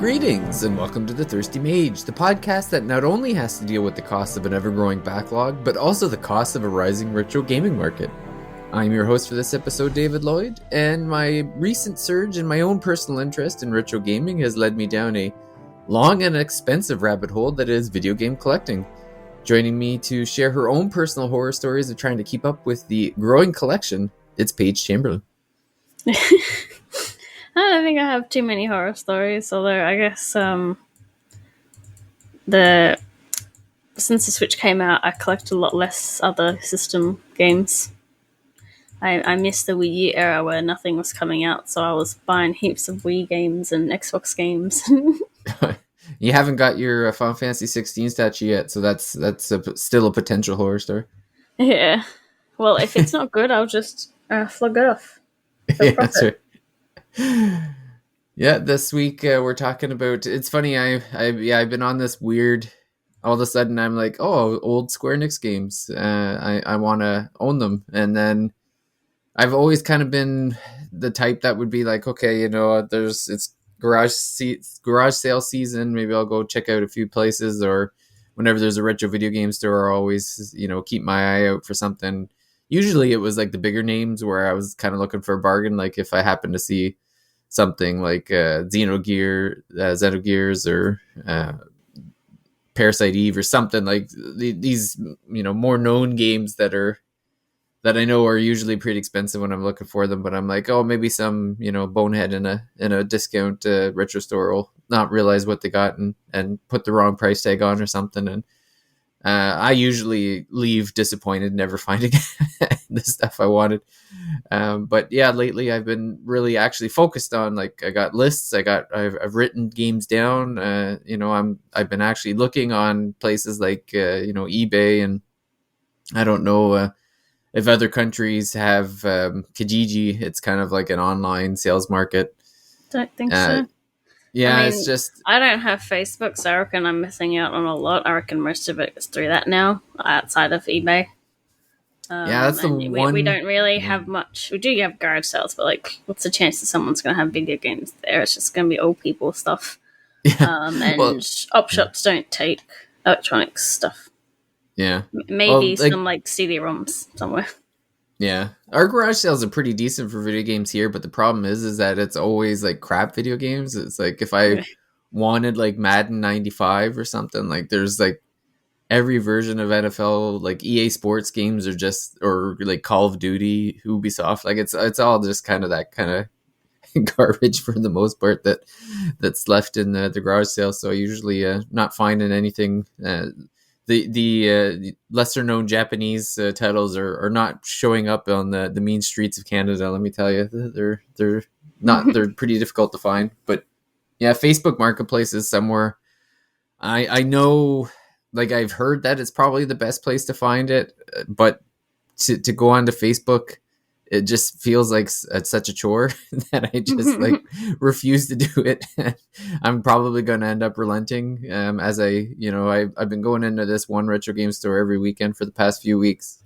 Greetings and welcome to the Thirsty Mage, the podcast that not only has to deal with the cost of an ever-growing backlog, but also the cost of a rising retro gaming market. I'm your host for this episode, David Lloyd, and my recent surge in my own personal interest in retro gaming has led me down a long and expensive rabbit hole that is video game collecting. Joining me to share her own personal horror stories of trying to keep up with the growing collection, it's Paige Chamberlain. I don't think I have too many horror stories, although I guess since the Switch came out, I collect a lot less other system games. I missed the Wii U era where nothing was coming out, so I was buying heaps of Wii games and Xbox games. You haven't got your Final Fantasy 16 statue yet, so that's still a potential horror story. Yeah. Well, if it's not good, I'll just flog it off. Yeah, that's right. Yeah, this week we're talking about. It's funny. I've been on this weird. All of a sudden, I'm like, oh, old Square Enix games. I want to own them, and then I've always kind of been the type that would be like, okay, it's garage sale season. Maybe I'll go check out a few places, or whenever there's a retro video game store, I'll always keep my eye out for something. Usually, it was like the bigger names where I was kind of looking for a bargain. Like if I happen to see something like Xenogears or Parasite Eve or something like these, more known games that I know are usually pretty expensive when I'm looking for them. But I'm like, oh, maybe some, bonehead in a discount retro store will not realize what they got and put the wrong price tag on or something. And I usually leave disappointed, never finding the stuff I wanted. But yeah, lately I've been really actually focused on, like, I got lists, I've written games down. I've been actually looking on places like eBay, and I don't know if other countries have Kijiji. It's kind of like an online sales market. Don't think so. Yeah, I mean, it's just... I don't have Facebook, so I reckon I'm missing out on a lot. I reckon most of it is through that now, outside of eBay. Yeah, that's the one... We don't really have much. We do have garage sales, but, like, what's the chance that someone's going to have video games there? It's just going to be old people stuff. Yeah. And op shops don't take electronics stuff. Yeah. Maybe some, like, CD-ROMs somewhere. Yeah, our garage sales are pretty decent for video games here, but the problem is that it's always like crap video games. It's like if I wanted like Madden 95 or something, like there's like every version of NFL, like EA Sports games are just, or like Call of Duty, Ubisoft, like it's all just kind of that kind of garbage for the most part that's left in the garage sale. So I usually not finding anything. The lesser known Japanese titles are not showing up on the mean streets of Canada. Let me tell you, they're pretty difficult to find. But yeah, Facebook Marketplace is somewhere. I know, like, I've heard that it's probably the best place to find it, but to go onto Facebook, it just feels like it's such a chore that I just like refuse to do it. I'm probably going to end up relenting as I've been going into this one retro game store every weekend for the past few weeks.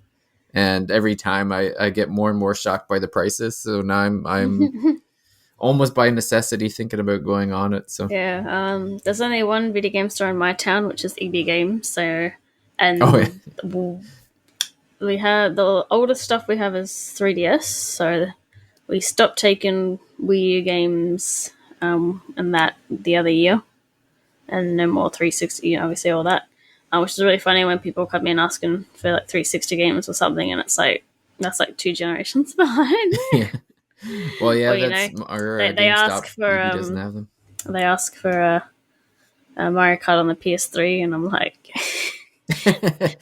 And every time I get more and more shocked by the prices. So now I'm almost by necessity thinking about going on it. So yeah, there's only one video game store in my town, which is EB Games. So, and we have the oldest stuff we have is 3DS, so we stopped taking Wii U games and that the other year, and no more 360, obviously all that, which is really funny when people come in asking for like 360 games or something, and it's like that's like 2 generations behind. Yeah. Well, yeah, or, that's our they ask for doesn't have them. They ask for a Mario Kart on the PS3, and I'm like.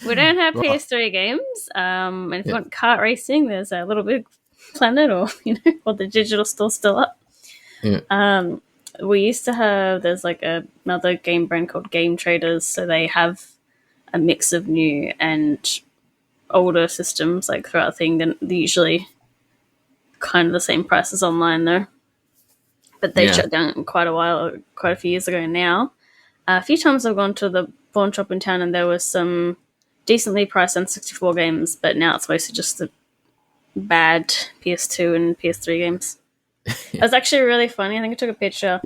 We don't have PS3 games. And if you want kart racing, there's a Little Big Planet, or or the digital store's still up. Yeah. We used to have. There's like another game brand called Game Traders, so they have a mix of new and older systems like throughout the thing. Then they're usually kind of the same price as online though. But they shut down quite a few years ago now. A few times I've gone to the pawn shop in town, and there was some decently priced N64 games, but now it's mostly just the bad PS2 and PS3 games. It was actually really funny. I think I took a picture.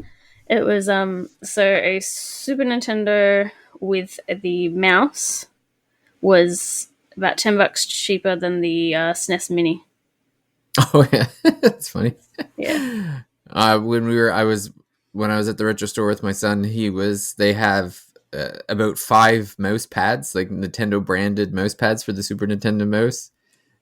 It was so a Super Nintendo with the mouse was about $10 cheaper than the SNES Mini. Oh yeah, that's funny. Yeah. When we were, I was when I was at the retro store with my son. They have about 5 mouse pads, like Nintendo branded mouse pads for the Super Nintendo mouse,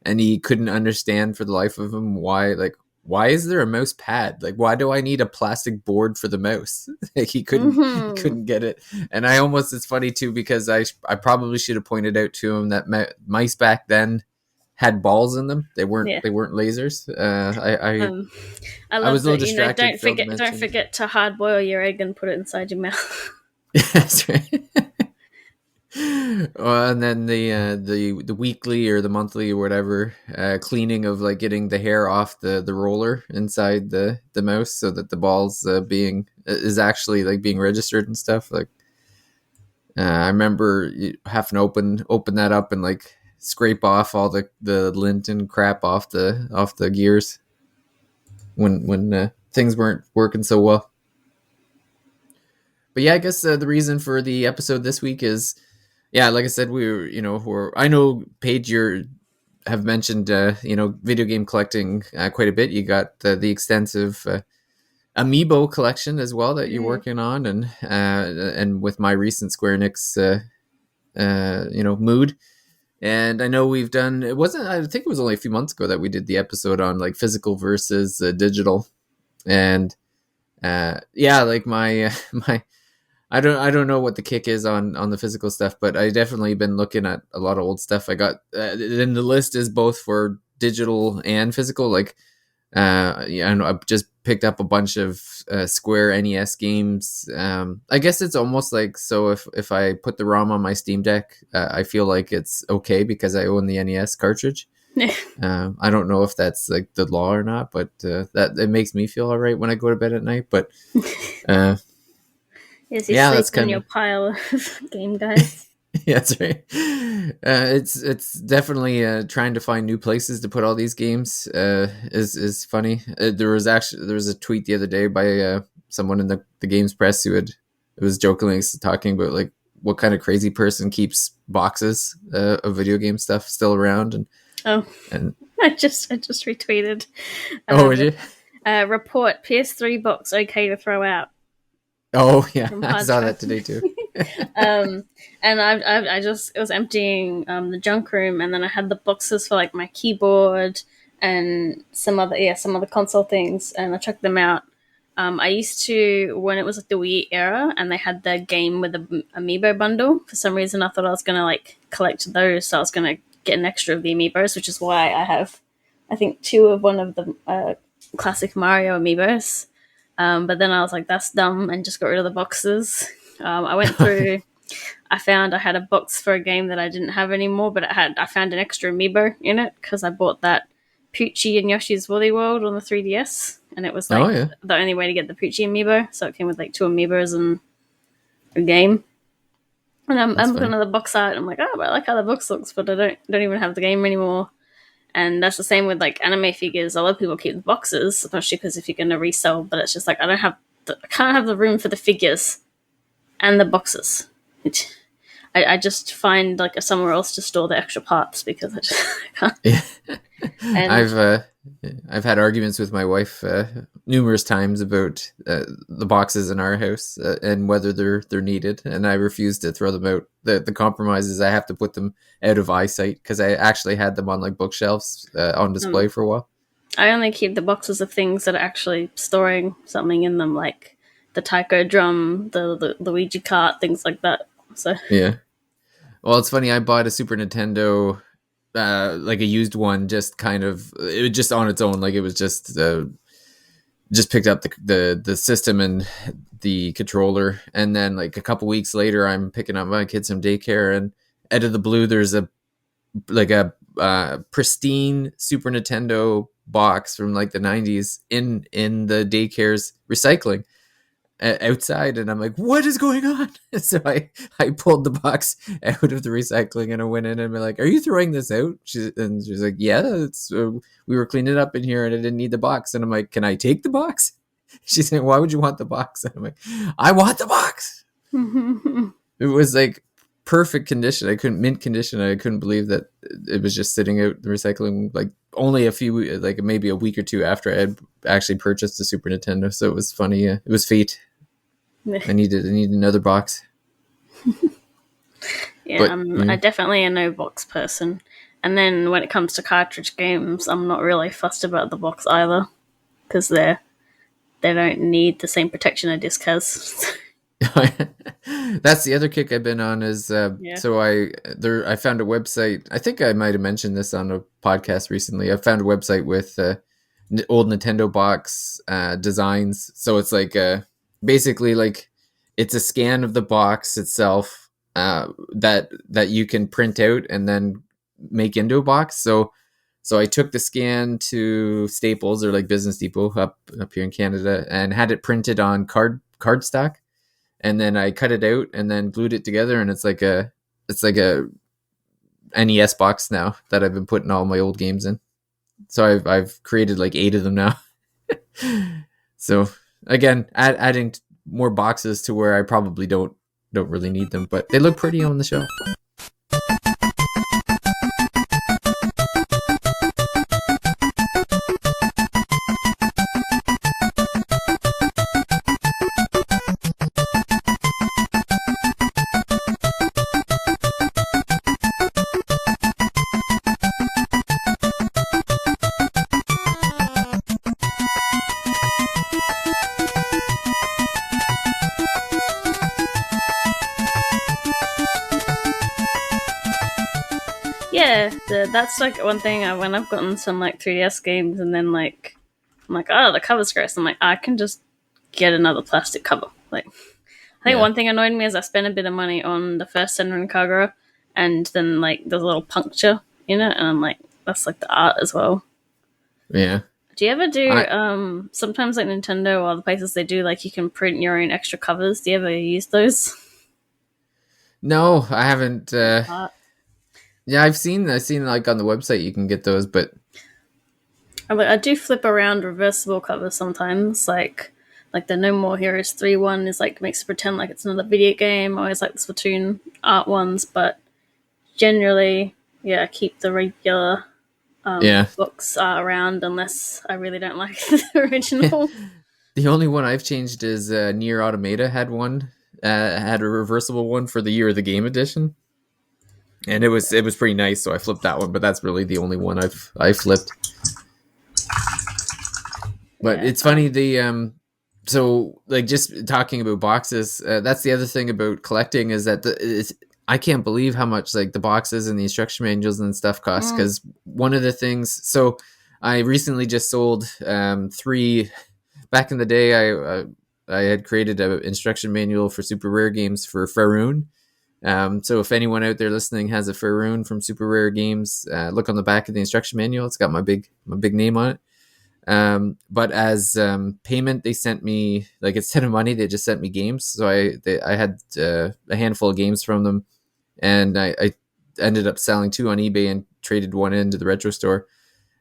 and he couldn't understand for the life of him why is there a mouse pad? Like, why do I need a plastic board for the mouse? Like, he Mm-hmm. couldn't get it. And it's funny too, because I probably should have pointed out to him that mice back then had balls in them. Yeah. They weren't lasers. Um, I I was love a little that. distracted. Failed to Don't mention. forget to hard boil your egg and put it inside your mouth. That's right. And then the weekly or the monthly or whatever cleaning of like getting the hair off the roller inside the mouse, so that the balls being is actually like being registered and stuff. Like I remember having to open that up and like scrape off all the lint and crap off the gears when things weren't working so well. But yeah, I guess the reason for the episode this week is, yeah, like I said, I know Paige, you have mentioned, video game collecting quite a bit. You got the extensive amiibo collection as well that you're Mm. working on, and with my recent Square Enix, mood. And I know we've done. It wasn't. I think it was only a few months ago that we did the episode on like physical versus digital, and yeah, like my my I don't know what the kick is on the physical stuff, but I definitely been looking at a lot of old stuff. I got and the list is both for digital and physical. Like yeah, I know I just picked up a bunch of Square NES games. I guess it's almost like, so if I put the ROM on my Steam Deck, I feel like it's okay because I own the NES cartridge. I don't know if that's like the law or not, but that it makes me feel all right when I go to bed at night. But uh, Yes, you yeah, sleep that's on kind your of pile of game guides. yeah, that's right. It's definitely trying to find new places to put all these games is funny. There was a tweet the other day by someone in the games press who had it was jokingly talking about like what kind of crazy person keeps boxes of video game stuff still around, Oh, and I just retweeted. oh, Uh, would you? report PS3 box okay to throw out Oh yeah, from I hard saw drive. that today too. And I just it was emptying the junk room, and then I had the boxes for like my keyboard and some other console things, and I checked them out. I used to, when it was like the Wii era, and they had the game with the amiibo bundle. For some reason, I thought I was gonna like collect those, so I was gonna get an extra of the amiibos, which is why I have, I think, two of one of the classic Mario amiibos. But then I was like, that's dumb, and just got rid of the boxes. I went through. I found I had a box for a game that I didn't have anymore, but I found an extra amiibo in it because I bought that Poochie and Yoshi's Woolly World on the 3DS, and it was Oh like yeah, the only way to get the Poochie amiibo. So it came with like two amiibos and a game. And that's I'm looking funny. at the box art. And I'm like, oh, I like how the box looks, but I don't even have the game anymore. And that's the same with like anime figures. A lot of people keep the boxes, especially because if you're going to resell. But it's just like I can't have the room for the figures and the boxes. I just find like somewhere else to store the extra parts because I just I can't. Yeah. And I've had arguments with my wife numerous times about the boxes in our house and whether they're needed, and I refuse to throw them out. The compromise is I have to put them out of eyesight because I actually had them on like bookshelves on display for a while. I only keep the boxes of things that are actually storing something in them, like the taiko drum, the Luigi cart, things like that. So Yeah. Well, it's funny. I bought a Super Nintendo, like a used one, just kind of it was just on its own. Like it was just picked up the system and the controller, and then like a couple weeks later, I'm picking up my kids from daycare, and out of the blue, there's a pristine Super Nintendo box from like the 90s in the daycare's recycling outside, and I'm like, what is going on? So I pulled the box out of the recycling, and I went in and I'm like, are you throwing this out? She's like, yeah, it's we were cleaning up in here and I didn't need the box. And I'm like, can I take the box? She's saying, "Why would you want the box?" And I'm like, "I want the box." It was like perfect condition. I couldn't mint condition. I couldn't believe that it was just sitting out the recycling, like only a few, like maybe a week or two after I had actually purchased the Super Nintendo. So it was funny. It was fate. I needed another box. Yeah, But I definitely a no box person. And then when it comes to cartridge games, I'm not really fussed about the box either because they don't need the same protection a disc has. that's the other kick I've been on is Yeah. so I found a website. I think I might have mentioned this on a podcast recently. I found a website with old Nintendo box designs. So it's like basically like it's a scan of the box itself that you can print out and then make into a box. So I took the scan to Staples or like Business Depot up here in Canada and had it printed on cardstock, and then I cut it out and then glued it together, and it's like a NES box now that I've been putting all my old games in. So I've created like 8 of them now. So again, adding more boxes to where I probably don't really need them, but they look pretty on the shelf. Yeah, that's like one thing when I've gotten some like 3DS games and then like I'm like, oh, the cover's gross. I'm like, I can just get another plastic cover. Like, I think Yeah. one thing annoyed me is I spent a bit of money on the first Senran Kagura, and then like there's a little puncture in it, and I'm like, that's like the art as well. Yeah. Do you ever do I sometimes like Nintendo or other places they do like you can print your own extra covers? Do you ever use those? No, I haven't Art? yeah, I've seen like on the website you can get those, but I do flip around reversible covers sometimes, like the No More Heroes 3 one is like makes it pretend like it's another video game. I always like the Splatoon art ones, but generally, yeah, I keep the regular yeah. books around unless I really don't like the original. The only one I've changed is Near Automata had a reversible one for the Year of the Game edition, and it was pretty nice. So I flipped that one, but that's really the only one I flipped. But Yeah. it's funny so like just talking about boxes. That's the other thing about collecting is that I can't believe how much like the boxes and the instruction manuals and stuff cost. Mm. Because one of the things, so I recently just sold 3. Back in the day, I had created an instruction manual for super rare games for Faroon. So if anyone out there listening has a Faroon from Super Rare Games, look on the back of the instruction manual. It's got my big name on it. But as payment, they sent me like instead of money, they just sent me games. So I had a handful of games from them, and I ended up selling 2 on eBay and traded one into the retro store.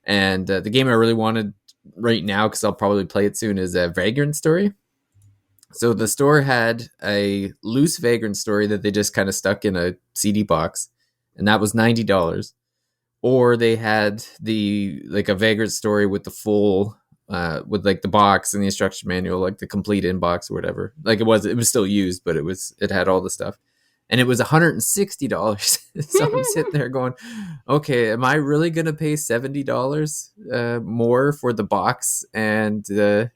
And the game I really wanted right now, because I'll probably play it soon, is Vagrant Story. So the store had a loose Vagrant Story that they just kind of stuck in a CD box, and that was $90. Or they had a Vagrant Story with the full with like the box and the instruction manual, like the complete inbox or whatever. Like it was still used, but it had all the stuff, and it was $160. So I'm sitting there going, okay, am I really gonna pay $70 more for the box and the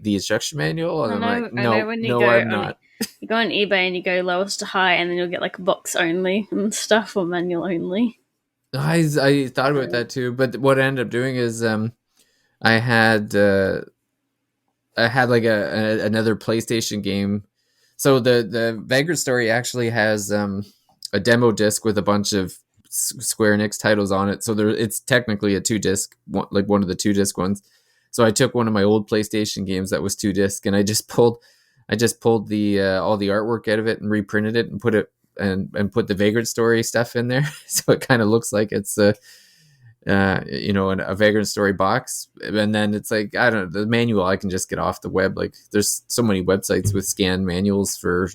instruction manual? And I'm like, I know no, when no, I'm not. you go on eBay and you go lowest to high, and then you'll get like box only and stuff or manual only. I thought about So, that too, but what I ended up doing is I had uh, I had like another PlayStation game. So the Vagrant Story actually has a demo disc with a bunch of Square Enix titles on it. So it's technically a 2 disc, like one of the 2 disc ones. So I took one of my old PlayStation games that was 2 disc, and I just pulled the all the artwork out of it and reprinted it and put it and put the Vagrant Story stuff in there. So it kind of looks like it's a Vagrant Story box, and then it's like, I don't know, the manual I can just get off the web. Like there's so many websites with scanned manuals for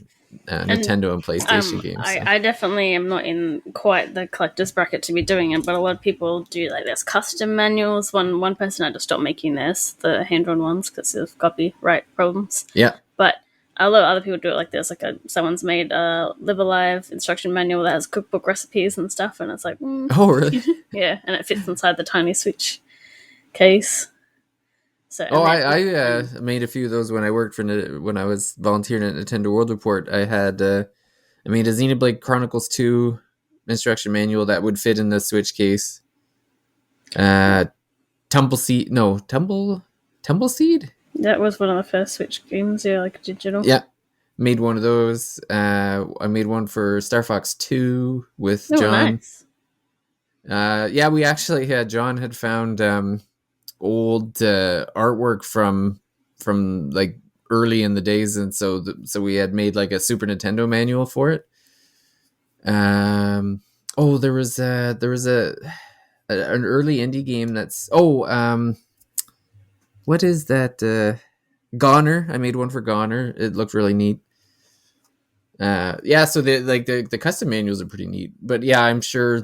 And Nintendo and PlayStation games. So. I definitely am not in quite the collector's bracket to be doing it, but a lot of people do like there's custom manuals. One person had to stop making this, the hand drawn ones, because of copyright problems. Yeah. But a lot of other people do it like this. Like someone's made a Live Alive instruction manual that has cookbook recipes and stuff, and it's like, Oh, really? yeah, and it fits inside the tiny Switch case. So, I made a few of those when I worked when I was volunteering at Nintendo World Report. I made a Xenoblade Chronicles 2 instruction manual that would fit in the Switch case. Tumbleseed. that was one of the first Switch games, yeah, like digital. Yeah, made one of those. I made one for Star Fox 2 with John. Nice. Yeah, we actually had John had found old artwork from like early in the days, and so we had made like a Super Nintendo manual for it. There was an early indie game that's what is that? Goner. I made one for Goner. It looked really neat. Yeah, so the custom manuals are pretty neat. But yeah, I'm sure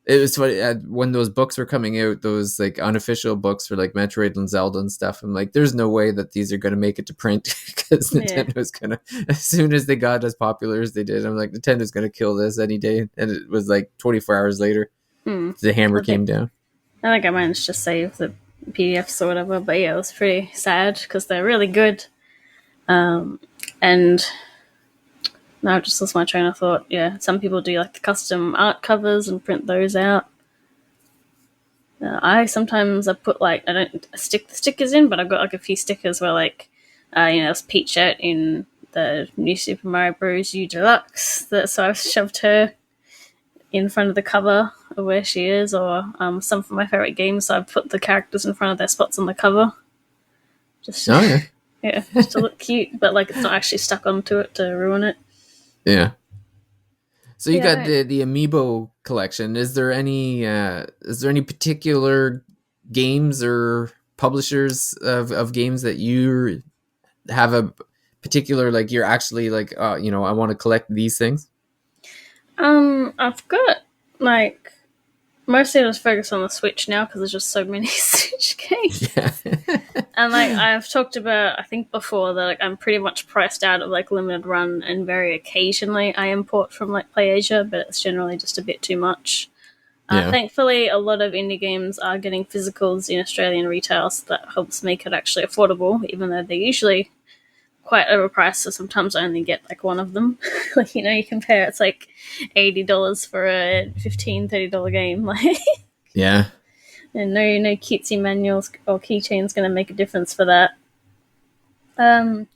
it was funny when those books were coming out, those like unofficial books for like Metroid and Zelda and stuff. I'm like, there's no way that these are going to make it to print because Nintendo's gonna, as soon as they got as popular as they did, I'm like, Nintendo's gonna kill this any day. And it was like 24 hours later, the hammer came down. I think I managed to save the PDFs or whatever, but yeah, it was pretty sad because they're really good. And now I just lost my train of thought. Yeah, some people do like the custom art covers and print those out. I put like, I don't stick the stickers in, but I've got like a few stickers where like, there's Peach out in the new Super Mario Bros. U Deluxe. So I've shoved her in front of the cover of where she is, or some of my favorite games. So I've put the characters in front of their spots on the cover. Just yeah, just to look cute, but like it's not actually stuck onto it to ruin it. Yeah. So you got the Amiibo collection. Is there any particular games or publishers of games that you have a particular, like, you're actually like, I want to collect these things? I've got like mostly I just focus on the Switch now because there's just so many Switch games. Yeah. And like I've talked about, I think before that like I'm pretty much priced out of like limited run, and very occasionally I import from like PlayAsia, but it's generally just a bit too much. Thankfully, a lot of indie games are getting physicals in Australian retail, so that helps make it actually affordable, even though they're usually quite overpriced, so sometimes I only get like one of them. Like, you compare, it's like $80 for a $15-$30 game. Like, yeah. And no cutesy manuals or keychains going to make a difference for that. I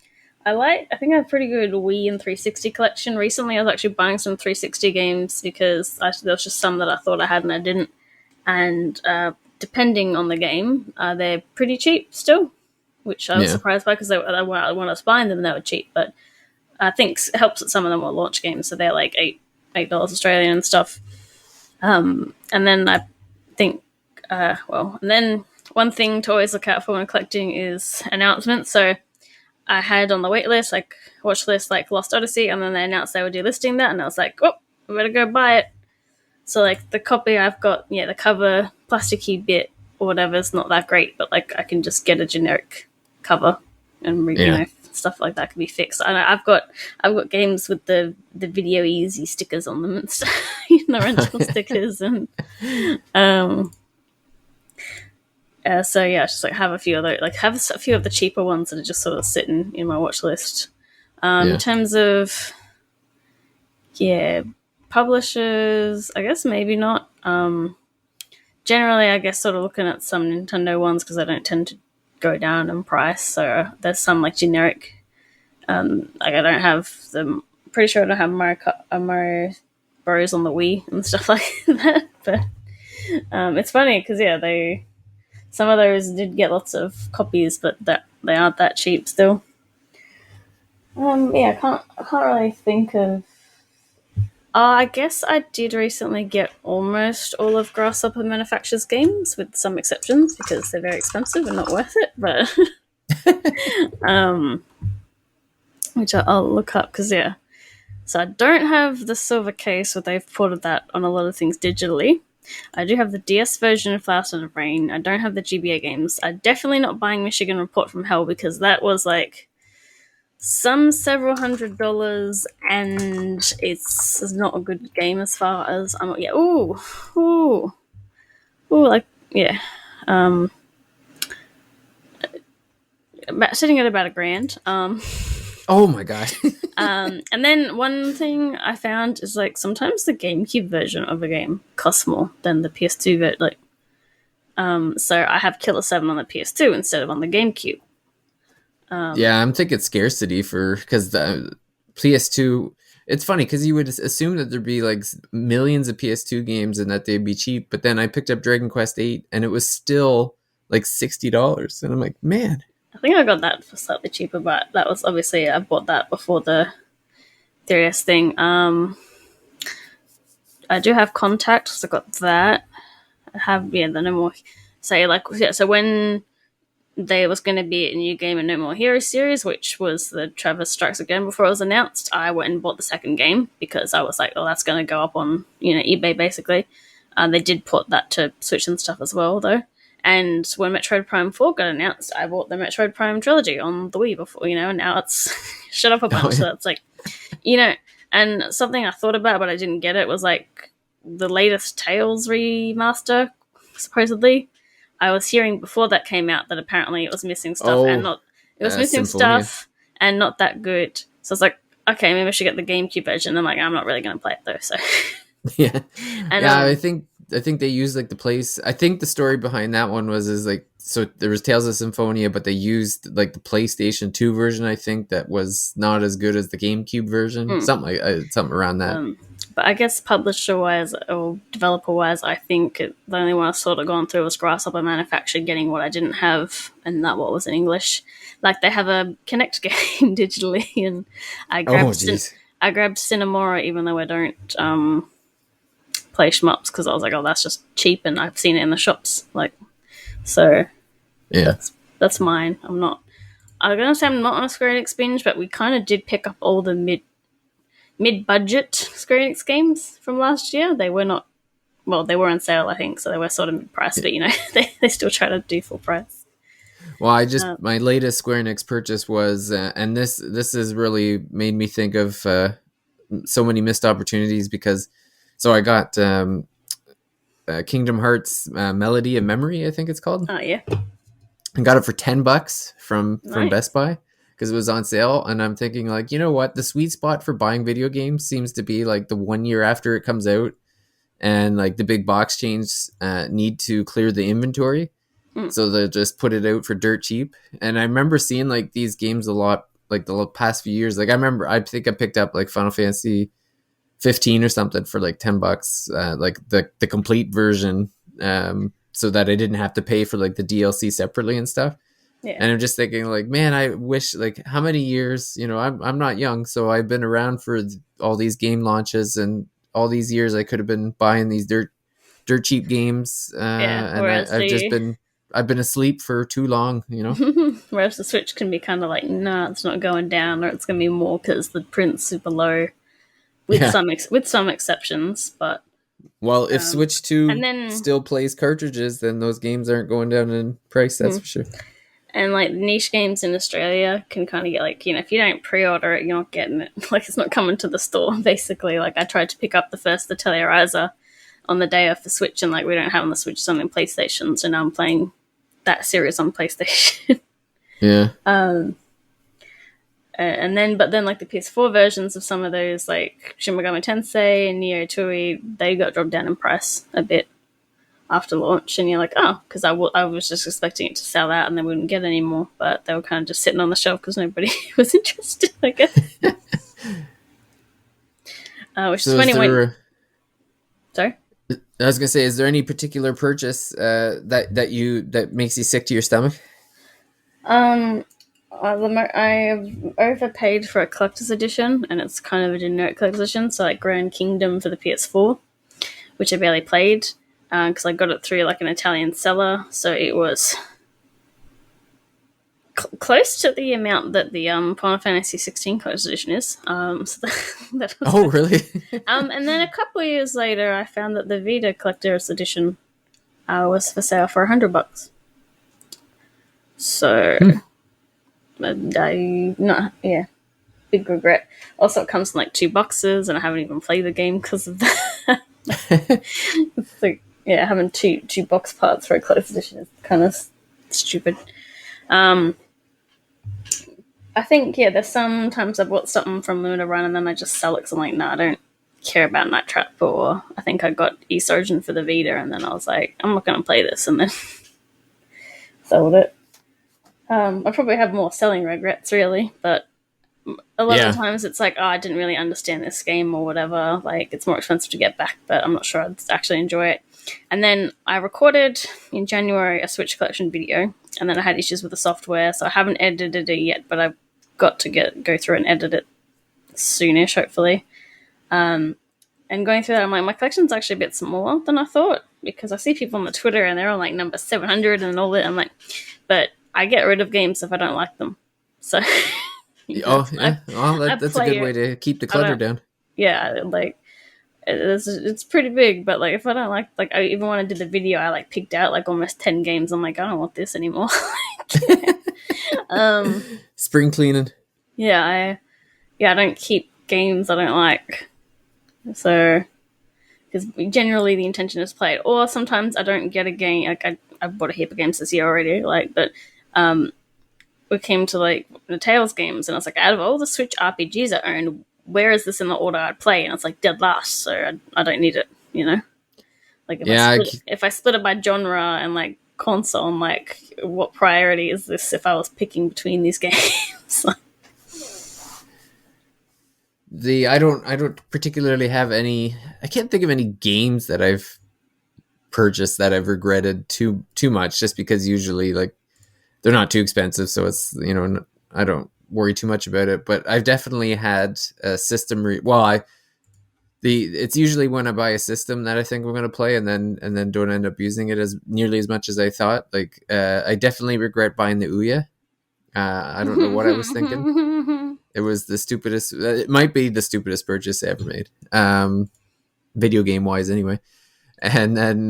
think I have a pretty good Wii and 360 collection. Recently, I was actually buying some 360 games because there was just some that I thought I had and I didn't. And depending on the game, they're pretty cheap still, which I was surprised by because when I was buying them, they were cheap. But I think it helps that some of them were launch games, so they're like $8 Australian and stuff. And then I think, and then one thing to always look out for when collecting is announcements. So I had on the watch list like Lost Odyssey, and then they announced they were delisting that, and I was like, oh, I better go buy it. So like the copy I've got, the cover plasticky bit or whatever is not that great, but like I can just get a generic cover and stuff like that can be fixed. And I've got games with the Video Easy stickers on them and stuff, rental stickers and so yeah, just like have a few other have a few of the cheaper ones that are just sort of sitting in my watch list. In terms of publishers, I guess maybe not. Generally, I guess sort of looking at some Nintendo ones because I don't tend to go down in price. So there's some like generic. Like I don't have them. Pretty sure I don't have Mario Bros on the Wii and stuff like that. But it's funny because some of those did get lots of copies, but they aren't that cheap still. I can't really think of I guess I did recently get almost all of Grasshopper Manufacture's games, with some exceptions because they're very expensive and not worth it. But um, which I'll look up because yeah. So I don't have the silver case, but they've ported that on a lot of things digitally. I do have the DS version of Fast and Rain. I don't have the GBA games. I'm definitely not buying Michigan Report from Hell because that was like some several $100s, and it's not a good game as far as I'm. Yeah, ooh, like yeah, um, sitting at about $1,000. Oh my god. And then one thing I found is like sometimes the GameCube version of a game costs more than the PS2 version. Like, so I have Killer 7 on the PS2 instead of on the GameCube. Yeah, I'm thinking scarcity because the PS2. It's funny because you would assume that there'd be like millions of PS2 games and that they'd be cheap, but then I picked up Dragon Quest 8 and it was still like $60, and I'm like, man. I think I got that for slightly cheaper, but that was obviously I bought that before the 3DS thing. I do have Contact, so I got that. I have the No More. Say like yeah, so when there was going to be a new game in No More Heroes series, which was the Travis Strikes Again before it was announced, I went and bought the second game because I was like, oh, that's going to go up on eBay basically. They did put that to Switch and stuff as well though. And when Metroid Prime 4 got announced, I bought the Metroid Prime trilogy on the Wii before, and now it's shut up a bunch. Oh, yeah. So it's like, and something I thought about but I didn't get it was like the latest Tales remaster, supposedly. I was hearing before that came out that apparently it was missing stuff missing Symphonia. stuff and not that good. So it's like, okay, maybe I should get the GameCube version. I'm like, I'm not really going to play it though. So Yeah, and yeah. I think they used like the place. I think the story behind that one is like, so there was Tales of Symphonia, but they used like the PlayStation 2 version. I think that was not as good as the GameCube version. Something around that. But I guess publisher wise or developer wise, I think the only one I've sort of gone through was Grasshopper Manufacture getting what I didn't have, and that what was in English. Like they have a Connect game digitally, and I Oh, grabbed jeez. I grabbed Cinemora even though I don't play shmups because I was like, oh, that's just cheap, and I've seen it in the shops. Like, so Yeah. that's mine. I'm gonna say I'm not on a Square Enix binge, but we kind of did pick up all the mid-budget Square Enix games from last year. They were not, well, they were on sale, I think, so they were sort of mid-price, but they still try to do full price. Well, my latest Square Enix purchase was, and this has really made me think of so many missed opportunities because, so I got Kingdom Hearts Melody and Memory, I think it's called. Oh yeah, and got it for $10 from nice. Best Buy because it was on sale. And I'm thinking like, you know what? The sweet spot for buying video games seems to be like the 1 year after it comes out, and like the big box chains need to clear the inventory. So they just put it out for dirt cheap. And I remember seeing like these games a lot, like the past few years. Like I think I picked up like Final Fantasy 15 or something for like $10, like the complete version. So that I didn't have to pay for like the DLC separately and stuff. Yeah. And I'm just thinking like, man, I wish like how many years, I'm not young, so I've been around for all these game launches, and all these years I could have been buying these dirt cheap games. And I've been asleep for too long, Whereas the Switch can be kind of like, nah, it's not going down, or it's going to be more because the print's super low, with some exceptions, but. Well, if Switch 2 still plays cartridges, then those games aren't going down in price, that's for sure. And like niche games in Australia can kind of get like, if you don't pre-order it, you're not getting it. Like it's not coming to the store, basically. Like I tried to pick up the Tellurizer on the day of the Switch, and like we don't have on the Switch, it's on the PlayStation, so now I'm playing that series on PlayStation. Yeah. But then like the PS4 versions of some of those, like Shin Megami Tensei and Neo Tui, they got dropped down in price a bit after launch, and you're like, oh, because I was just expecting it to sell out and then we wouldn't get any more, but they were kind of just sitting on the shelf because nobody was interested, I guess. Which so is funny when. Sorry. I was gonna say, is there any particular purchase that makes you sick to your stomach? I've overpaid for a collector's edition, and it's kind of a generic collector's edition. So like Grand Kingdom for the PS4, which I barely played because I got it through like an Italian seller. So it was close to the amount that the Final Fantasy 16 collector's edition is. So that was Oh, really? and then a couple of years later, I found that the Vita collector's edition was for sale for $100. So, big regret. Also, it comes in like 2 boxes, and I haven't even played the game because of that. It's like, yeah, having two box parts for a collector's edition is kind of stupid. I think, yeah, there's sometimes I bought something from Luna Run and then I just sell it because I'm like, no, I don't care about Night Trap. Or I think I got East Origin for the Vita and then I was like, I'm not going to play this, and then sold it. I probably have more selling regrets, really, but a lot of the times it's like, oh, I didn't really understand this game or whatever. Like, it's more expensive to get back, but I'm not sure I'd actually enjoy it. And then I recorded in January a Switch collection video, and then I had issues with the software, so I haven't edited it yet, but I've got to go through and edit it soonish, hopefully. And going through that, I'm like, my collection's actually a bit smaller than I thought, because I see people on the Twitter and they're on like number 700 and all that. I'm like, but I get rid of games if I don't like them. So, Oh, yeah. Well, that's a good way to keep the clutter down. Yeah, like it's pretty big, but like if I don't like I even when I did the video, I like picked out like almost 10 games. I'm like, I don't want this anymore. Spring cleaning. Yeah, I don't keep games I don't like. So, because generally the intention is to play it, or sometimes I don't get a game. Like I've bought a heap of games this year already. Like, but we came to like the Tales games, and I was like, out of all the Switch RPGs I own, where is this in the order I'd play? And it's like dead last, so I don't need it. You know, like if I split it by genre and like console, I'm like, what priority is this if I was picking between these games? I don't particularly have any. I can't think of any games that I've purchased that I've regretted too much, just because usually like they're not too expensive, so it's I don't worry too much about it. But I've definitely had a system. It's usually when I buy a system that I think I'm going to play, and then don't end up using it as nearly as much as I thought. Like I definitely regret buying the Ouya. I don't know what I was thinking. It was the stupidest. It might be the stupidest purchase I ever made, video game wise, anyway. And then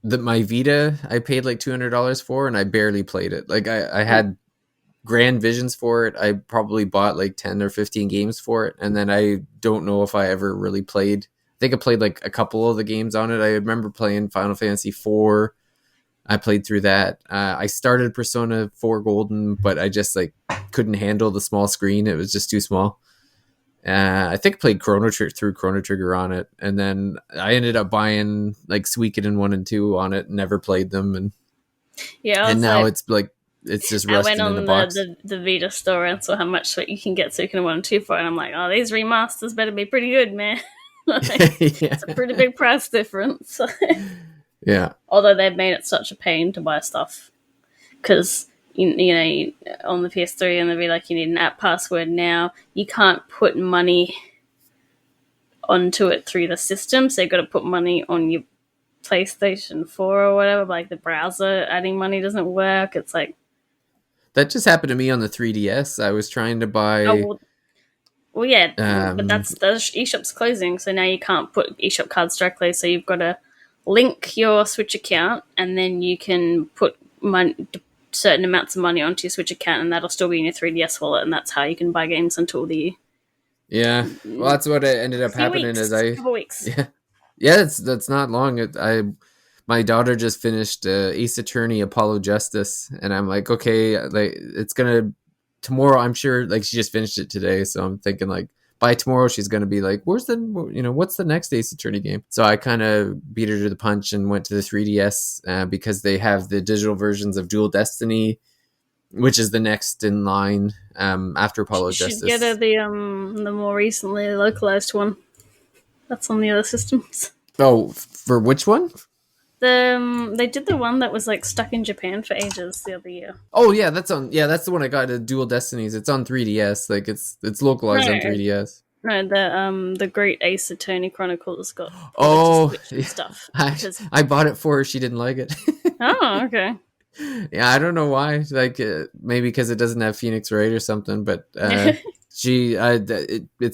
my Vita, I paid like $200 for, and I barely played it. Like I had grand visions for it. I probably bought like 10 or 15 games for it, and then I don't know if I ever really played. I think I played like a couple of the games on it. I remember playing Final Fantasy 4. I played through that. I started Persona 4 Golden, but I just like couldn't handle the small screen. It was just too small. I think I played Chrono Trigger on it, and then I ended up buying like Suikoden 1 and 2 on it. Never played them, and now it's like it's just rusting in the box. I went on the Vita store and saw how much you can get Suikoden 1 and 2 for, and I'm like, oh, these remasters better be pretty good, man. It's a pretty big price difference. Yeah. Although they've made it such a pain to buy stuff, because you know on the PS3 and they'll be like, you need an app password now. You can't put money onto it through the system, so you've got to put money on your PlayStation 4 or whatever. Like the browser adding money doesn't work. It's like that just happened to me on the 3DS. I was trying to buy. Well, yeah, but the eShop's closing, so now you can't put eShop cards directly. So you've got to link your Switch account, and then you can put certain amounts of money onto your Switch account, and that'll still be in your 3DS wallet, and that's how you can buy games until the. Yeah, well, that's what ended up happening. A couple weeks. Yeah, that's not long. My daughter just finished Ace Attorney Apollo Justice, and I'm like, okay, like it's gonna tomorrow. I'm sure, like she just finished it today, so I'm thinking like by tomorrow she's gonna be like, what's the next Ace Attorney game? So I kind of beat her to the punch and went to the 3DS because they have the digital versions of Dual Destiny, which is the next in line after Apollo Justice. You should get her the more recently localized one. That's on the other systems. Oh, for which one? They did the one that was like stuck in Japan for ages the other year. Oh yeah, that's on. Yeah, that's the one I got. Dual Destinies. It's on 3DS. Like it's localized on No, 3DS. no, the Great Ace Attorney Chronicles got ported to Oh, Switch and stuff I because I bought it for her. She didn't like it. oh okay Yeah, I don't know why. Like maybe because it doesn't have Phoenix Wright or something. But it's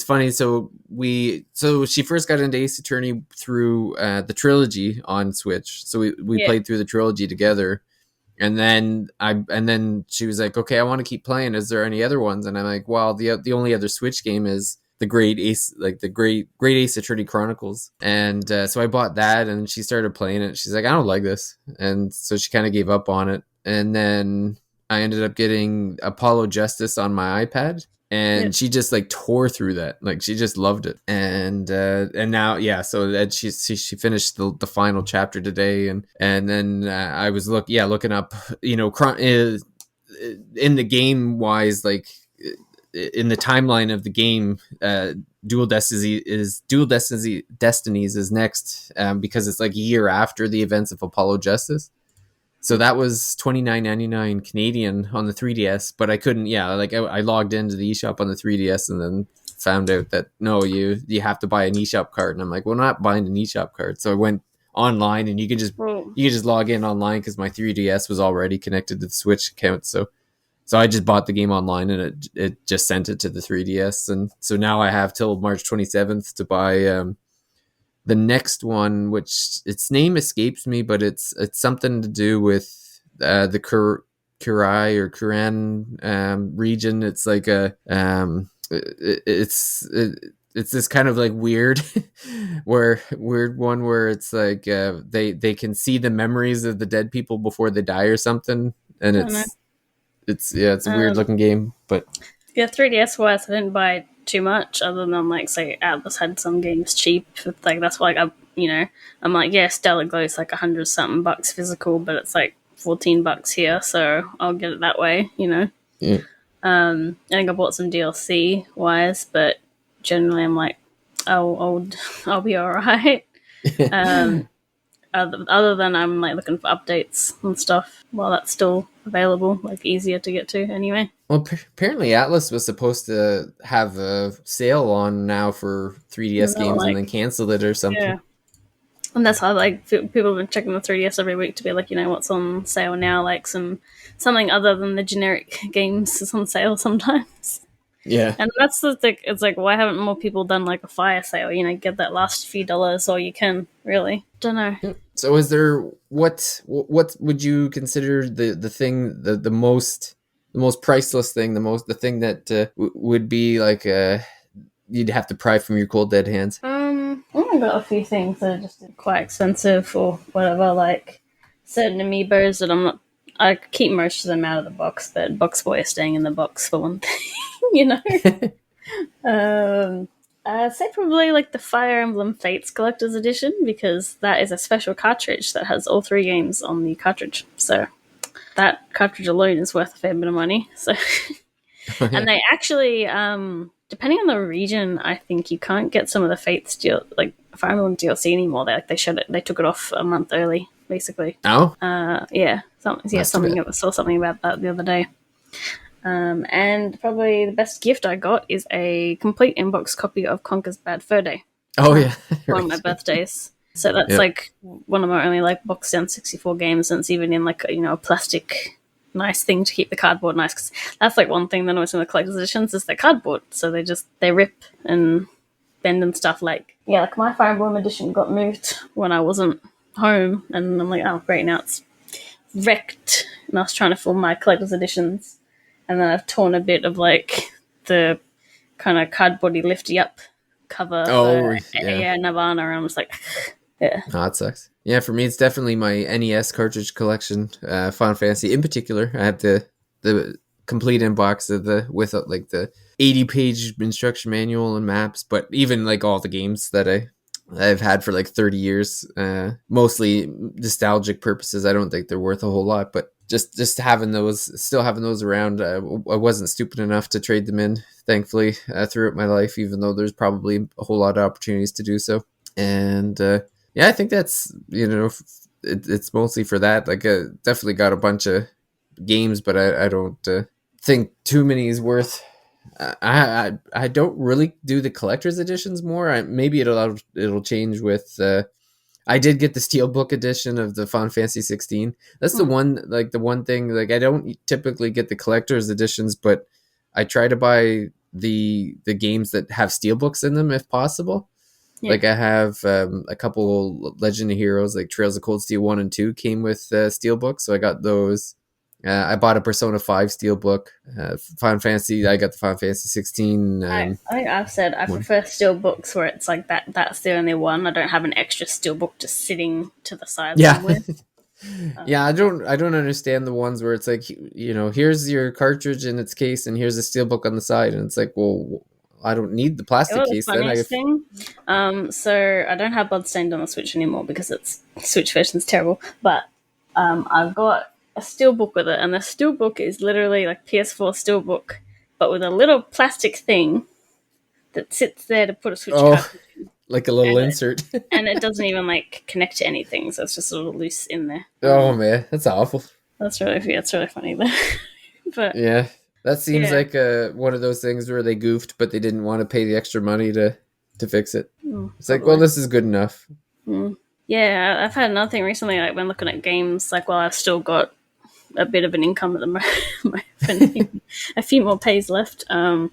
funny. So she first got into Ace Attorney through the trilogy on Switch. So we yeah played through the trilogy together. And then she was like, "Okay, I want to keep playing. Is there any other ones?" And I'm like, "Well, the only other Switch game is the Great Ace Attorney Chronicles." And so I bought that, and she started playing it. She's like, "I don't like this," and so she kind of gave up on it. And then I ended up getting Apollo Justice on my iPad, yeah and she just like tore through that. Like she just loved it. And now so that she finished the final chapter today, and then I was looking up, in the game wise, like in the timeline of the game, Destinies is next, because it's like a year after the events of Apollo Justice. So that was $29.99 Canadian on the 3DS, but I couldn't. Yeah, like I logged into the eShop on the 3DS and then found out that no, you have to buy an eShop card, and I'm like, well, I'm not buying an eShop card. So I went online, and well you could just log in online because my 3DS was already connected to the Switch account. So I just bought the game online, and it just sent it to the 3DS, and so now I have till March 27th to buy the next one, which its name escapes me, but it's something to do with the Kurai or Kuran region. It's like it's this kind of like weird weird one where it's like they can see the memories of the dead people before they die or something, and I don't know it's a weird looking game, but yeah 3DS wise I didn't buy too much other than like say Atlas had some games cheap like that's why like I'm like yeah Stellar Glow's like 100 something bucks physical but it's like $14 here so I'll get it that way yeah. I think I bought some DLC wise but generally I'm like I'll be alright other than I'm like looking for updates and stuff while that's still available like easier to get to anyway. Well, apparently Atlas was supposed to have a sale on now for 3DS No, games and like then canceled it or something. yeah. And that's how like people have been checking the 3DS every week to be like, what's on sale now, like something other than the generic games is on sale sometimes. Yeah. And that's the thing. It's like, why haven't more people done like a fire sale? Get that last few dollars, or you can really don't know. So, is there what would you consider the thing the most priceless thing, the thing that would be like you'd have to pry from your cold dead hands? I got a few things that are just quite expensive or whatever, like certain amiibos that I'm not. I keep most of them out of the box, but Box Boy is staying in the box for one thing, I'd say probably like the Fire Emblem Fates Collector's Edition because that is a special cartridge that has all 3 games on the cartridge. So that cartridge alone is worth a fair bit of money. So, and they actually, depending on the region, I think you can't get some of the Fates like Fire Emblem DLC anymore. They shut it. They took it off a month early, basically. Oh, yeah, something. I saw something about that the other day. And probably the best gift I got is a complete inbox copy of Conker's Bad Fur Day. Oh yeah, One of my birthdays. So that's like one of my only like boxed down 64 games, and it's even in like a plastic nice thing to keep the cardboard nice. Because that's like one thing that always in the collector's editions is the cardboard. So they rip and bend and stuff. Like my Fire Emblem edition got moved when I wasn't home, and I'm like, oh great, now it's wrecked. And I was trying to film my collector's editions. And then I've torn a bit of like the kind of cardboardy lifty up cover for Nirvana, and I'm just like, yeah. Oh, that sucks. Yeah, for me, it's definitely my NES cartridge collection. Final Fantasy, in particular, I have the complete inbox of with like the 80-page instruction manual and maps, but even like all the games that I've had for like 30 years, mostly nostalgic purposes. I don't think they're worth a whole lot, but just having still having those around, I wasn't stupid enough to trade them in, thankfully, throughout my life, even though there's probably a whole lot of opportunities to do so. And I think that's, it's mostly for that. Like, definitely got a bunch of games, but I don't think too many is worth. I don't really do the collector's editions more. Maybe it'll change with. I did get the Steelbook edition of the Final Fantasy 16. That's the one, like the one thing. Like, I don't typically get the collector's editions, but I try to buy the games that have Steelbooks in them if possible. Yeah. Like, I have a couple Legend of Heroes, like Trails of Cold Steel 1 and 2 came with Steelbook, so I got those. I bought a Persona 5 Steelbook. Final Fantasy, I got the Final Fantasy 16. I think I've said I prefer steelbooks where it's like that's the only one. I don't have an extra steelbook just sitting to the side Yeah. somewhere. Yeah, I don't understand the ones where it's like, here's your cartridge in its case and here's a steelbook on the side, and it's like, well, I don't need the plastic case then. Thing. So I don't have Bloodstained on the Switch anymore because its Switch version's terrible. But I've got a steelbook with it, and the steelbook is literally like PS4 steelbook, but with a little plastic thing that sits there to put a Switch cartridge in. Like a little insert. And it doesn't even like connect to anything, so it's just a little loose in there. Oh man, that's awful. That's really funny though. But yeah, that seems like one of those things where they goofed, but they didn't want to pay the extra money to fix it. It's like, well, this is good enough. Yeah, I've had another thing recently, like when looking at games, like, well, I've still got a bit of an income at the moment, a few more pays left. And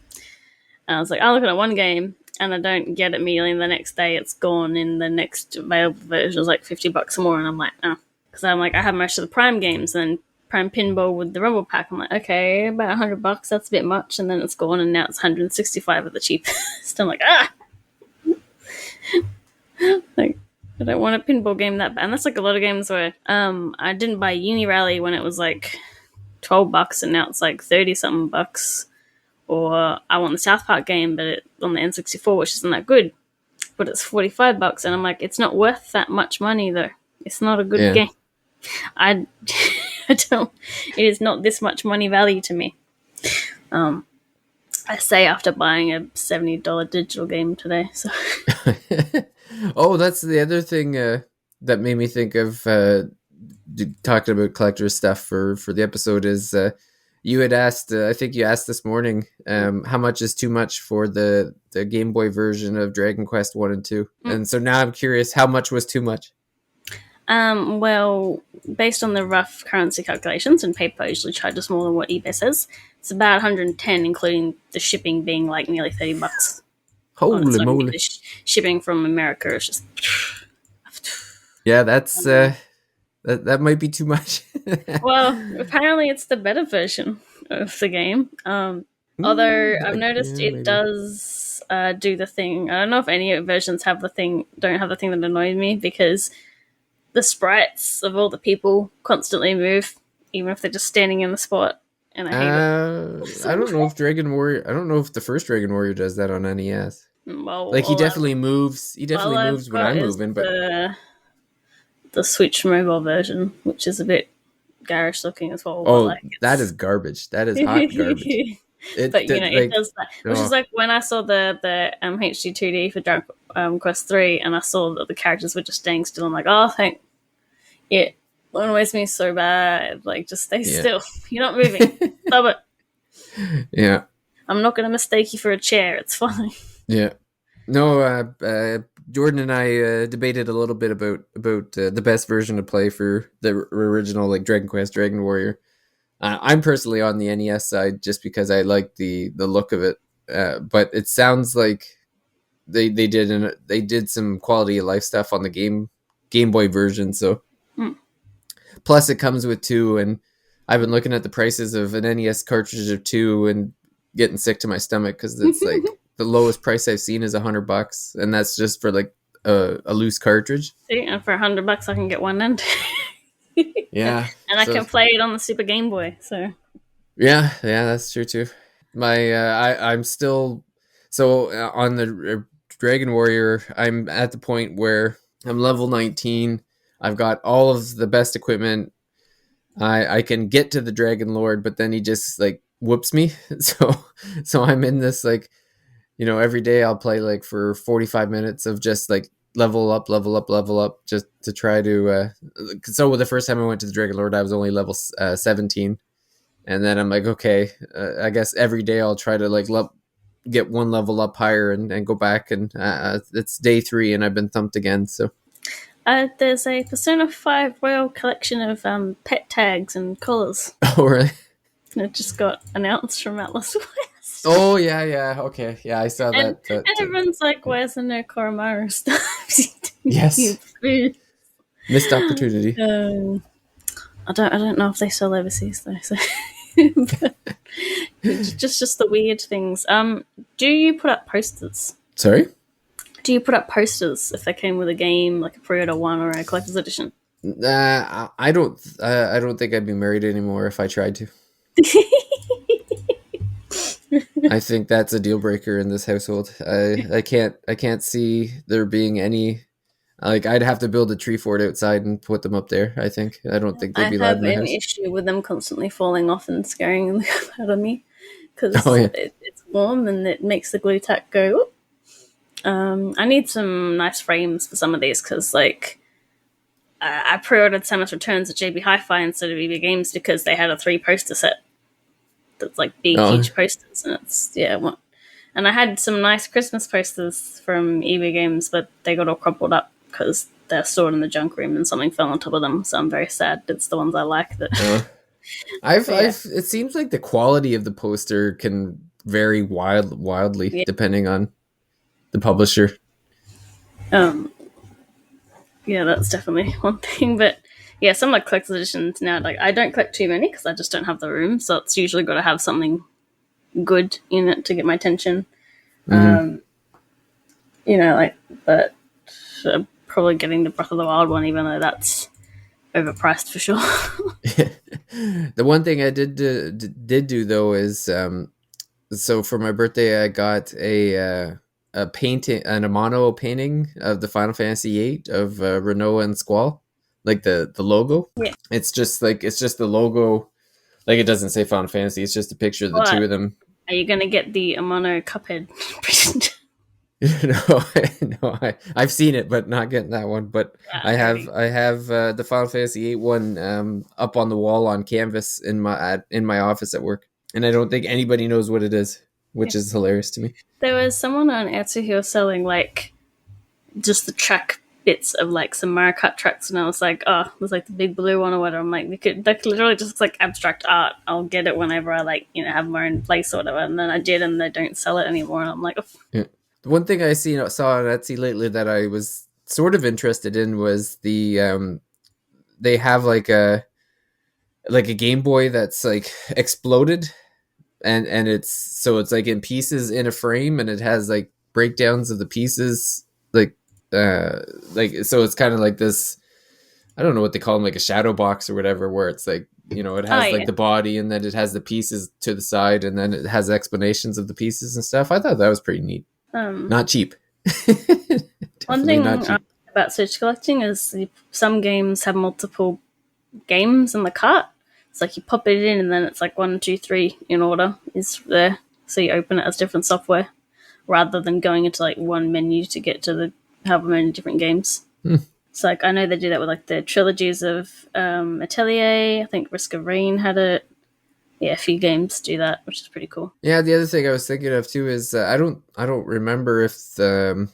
I was like, I'll look at one game, and I don't get it immediately, and the next day it's gone in the next available version. It's like $50 more, and I'm like, oh. Because I'm like, I have most of the Prime games, and Prime Pinball with the Rumble Pack. I'm like, okay, about $100, that's a bit much, and then it's gone, and now it's $165 at the cheapest. I'm like, like, I don't want a pinball game that bad. And that's like a lot of games where I didn't buy Uni Rally when it was like $12, and now it's like 30-something bucks. Or I want the South Park game, but on the N64, which isn't that good, but it's $45, and I'm like, it's not worth that much money though. It's not a good game. I don't. It is not this much money value to me. I say after buying a $70 digital game today. So. Oh, that's the other thing that made me think of talking about collector stuff for the episode is. You had asked, I think you asked this morning, how much is too much for the Game Boy version of Dragon Quest 1 and 2? And so now I'm curious, how much was too much? Well, based on the rough currency calculations, and PayPal usually charges more than what eBay says, it's about 110, including the shipping being like nearly $30. Holy moly. The shipping from America is just... Yeah, that's... That might be too much. Well, apparently it's the better version of the game. Although I've noticed it does do the thing. I don't know if any versions don't have the thing that annoys me, because the sprites of all the people constantly move, even if they're just standing in the spot. And I hate it. I don't know if I don't know if the first Dragon Warrior does that on NES. Well, like he definitely moves. He definitely moves when I'm moving, but. The Switch mobile version, which is a bit garish looking as well. Oh, that is garbage. That is hot garbage. It does that. Which is like when I saw the HD 2D for Dragon Quest 3, and I saw that the characters were just staying still. I'm like, oh, it annoys me so bad. Like, just stay still. You're not moving. Stop it. Yeah. I'm not going to mistake you for a chair. It's fine. Yeah. No, Jordan and I debated a little bit about the best version to play for the original, like Dragon Quest, Dragon Warrior. I'm personally on the NES side just because I like the look of it. But it sounds like they did some quality of life stuff on the Game Boy version. So plus it comes with 2, and I've been looking at the prices of an NES cartridge of 2 and getting sick to my stomach because it's like. The lowest price I've seen is $100, and that's just for like a loose cartridge. See, and for $100, I can get one end. Yeah, and I can play it on the Super Game Boy. So yeah, that's true too. I'm still on the Dragon Warrior. I'm at the point where I'm level 19. I've got all of the best equipment. I can get to the Dragon Lord, but then he just like whoops me. So I'm in this like. Every day I'll play like for 45 minutes of just like level up, just to try to. So the first time I went to the Dragon Lord, I was only level 17, and then I'm like, okay, I guess every day I'll try to like get one level up higher and go back, and it's day 3 and I've been thumped again. So There's a Persona 5 Royal collection of pet tags and collars. oh really? It just got announced from Atlas West. Oh yeah, okay, yeah, I saw and, that. and everyone's like, where's the no Koromaru stuff? Yes, missed opportunity. I don't know if they sell overseas though. So just the weird things. Do you put up posters? Sorry? Do you put up posters if they came with a game, like a pre-order one or a collector's edition? I don't. I don't think I'd be married anymore if I tried to. I think that's a deal breaker in this household. I can't see there being any. Like, I'd have to build a tree fort outside and put them up there. I don't think they'd I be allowed have in the an house. issue with them constantly falling off and scaring the crap out of me Oh because yeah. it's warm and it makes the glue tack go. Whoop. I need some nice frames for some of these because, like, I pre-ordered Samus Returns at JB Hi-Fi instead of EB Games because they had a 3 poster set that's like big, Oh. huge posters, and it's and I had some nice Christmas posters from EB Games, but they got all crumpled up because they're stored in the junk room and something fell on top of them. So I'm very sad. It's the ones I like that. I've Yeah. it seems like the quality of the poster can vary wildly Yeah. depending on the publisher. Yeah, that's definitely one thing. But yeah, some like collector's editions now, like I don't collect too many because I just don't have the room. So it's usually got to have something good in it to get my attention. Mm-hmm. But probably getting the Breath of the Wild one, even though that's overpriced for sure. The one thing I did do though is so for my birthday I got a painting, an Amano painting of the Final Fantasy VIII of Renoa and Squall, like the logo. Yeah. It's just the logo, like it doesn't say Final Fantasy. It's just a picture of the two of them. Are you gonna get the Amano Cuphead? No, I've seen it, but not getting that one. But I have the Final Fantasy VIII one up on the wall on canvas in my office at work, and I don't think anybody knows what it is, which is hilarious to me. There was someone on Etsy who was selling like just the track bits of like some Mario Kart tracks, and I was like, oh, it was like the big blue one or whatever. I'm like, that literally just looks like abstract art. I'll get it whenever I like, have my own place or whatever. And then I did, and they don't sell it anymore. And I'm like, oh. Yeah. The one thing I saw on Etsy lately that I was sort of interested in was the they have like a Game Boy that's like exploded, and it's like in pieces in a frame, and it has like breakdowns of the pieces, like so it's kind of like this, I don't know what they call them, like a shadow box or whatever, where it's like, it has the body, and then it has the pieces to the side, and then it has explanations of the pieces and stuff. I thought that was pretty neat. Not cheap. One thing about Switch collecting is some games have multiple games in the cart. It's like you pop it in and then it's like 1, 2, 3 in order is there. So you open it as different software rather than going into like one menu to get to the however many different games. It's like, I know they do that with like the trilogies of Atelier. I think Risk of Rain had it. Yeah, a few games do that, which is pretty cool. Yeah, the other thing I was thinking of too is I don't remember if Square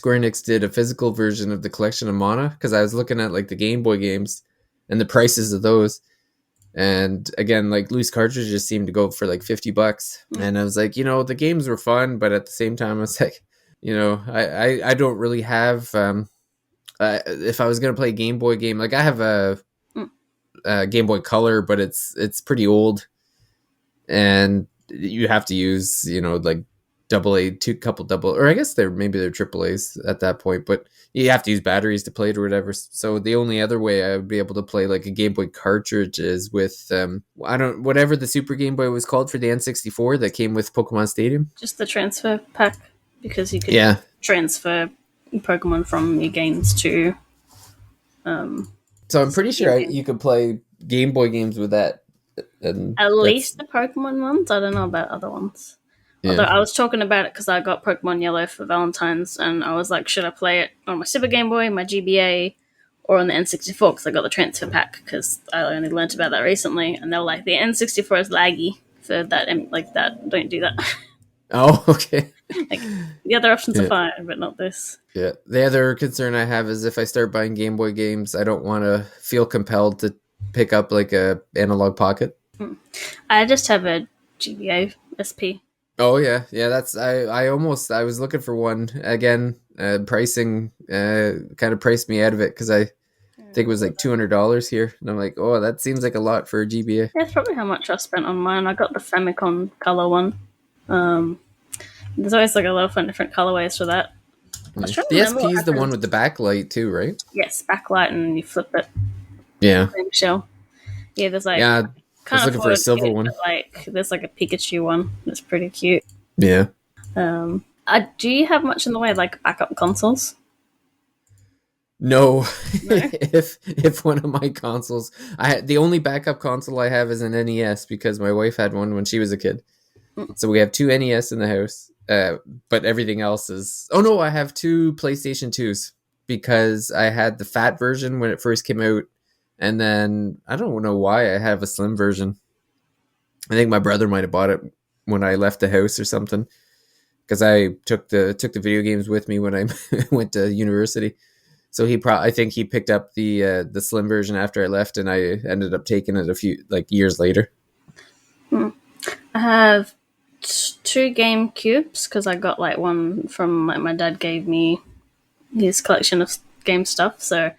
Enix did a physical version of the collection of Mana, because I was looking at like the Game Boy games and the prices of those, and again, like loose cartridges seemed to go for like $50, and I was like, the games were fun, but at the same time, I was like, I don't really have if I was gonna play a Game Boy game, like I have a Game Boy Color, but it's pretty old. And you have to use, like AA, or I guess they're AAAs at that point, but you have to use batteries to play it or whatever. So the only other way I would be able to play like a Game Boy cartridge is with whatever the Super Game Boy was called for the N64 that came with Pokemon Stadium. Just the transfer pack, because you could transfer Pokemon from your games to. So I'm pretty sure you could play Game Boy games with that. At least the Pokemon ones. I don't know about other ones. Although Yeah. I was talking about it because I got Pokemon Yellow for Valentine's, and I was like, should I play it on my Super Game Boy, my GBA, or on the N64? Because I got the transfer pack because I only learnt about that recently, and they were like, the N64 is laggy for that, and like that. Don't do that. Oh, okay. Like the other options are Yeah. fine, but not this. Yeah. The other concern I have is if I start buying Game Boy games, I don't want to feel compelled to pick up like a analog pocket. I just have a GBA SP. Oh yeah, yeah. That's I was looking for one again. Pricing kind of priced me out of it because I think it was like $200 here, and I'm like, oh, that seems like a lot for a GBA. That's probably how much I spent on mine. I got the Famicom color one. Um, there's always like a lot of fun different colorways for that. I was Yeah. trying to The remember SP what is the one happened. with the backlight too, right? Yes, backlight and you flip it. Yeah, Same shell. Yeah, there's like yeah. I was can't looking for a afford to get silver it, one. but like there's like a Pikachu one that's pretty cute. Yeah. Do you have much in the way of like backup consoles? No, No. if one of my consoles, the only backup console I have is an NES because my wife had one when she was a kid. So we have two NES in the house, but everything else is. Oh no, I have two PlayStation 2s because I had the fat version when it first came out, and then I don't know why I have a slim version. I think my brother might have bought it when I left the house or something because I took the video games with me when I went to university. So I think he picked up the slim version after I left, and I ended up taking it a few like years later. I have two Game Cubes because I got like one from like my dad gave me his collection of game stuff. So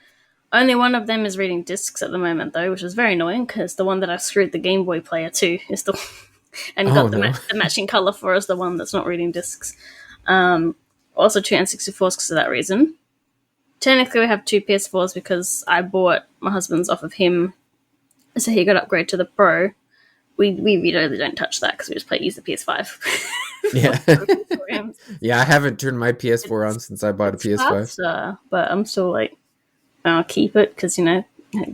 only one of them is reading discs at the moment though, which is very annoying because the one that I screwed the Game Boy player to is the and Oh got no. the matching color for is the one that's not reading discs. Also two N64s because of that reason. Technically, we have two PS4s because I bought my husband's off of him, so he got upgrade to the Pro. We really don't touch that because we just use the PS5. Yeah. For games. Yeah, I haven't turned my PS4 on It's since I bought a it's PS5. faster, but I'm still like, I'll keep it because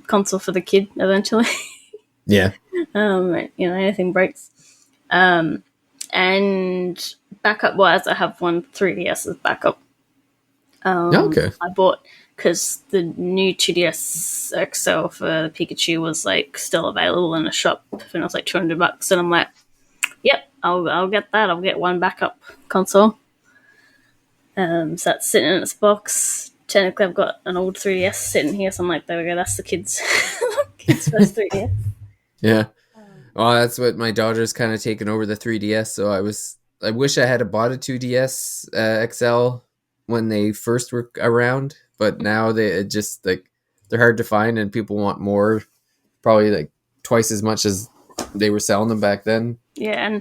console for the kid eventually. Yeah. Anything breaks. And backup wise, I have one 3DS as backup. Okay. I bought because the new 2DS XL for the Pikachu was like still available in a shop, and it was like $200, and I'm like, yep, I'll get that. I'll get one backup console. So that's sitting in its box. Technically, I've got an old 3DS sitting here, so I'm like, there we go. That's the kids' kids' first 3DS. Yeah. Well, that's what my daughter's kind of taken over the 3DS. So I wish I had bought a 2DS XL when they first were around, but now they just like they're hard to find and people want more, probably like twice as much as they were selling them back then. Yeah,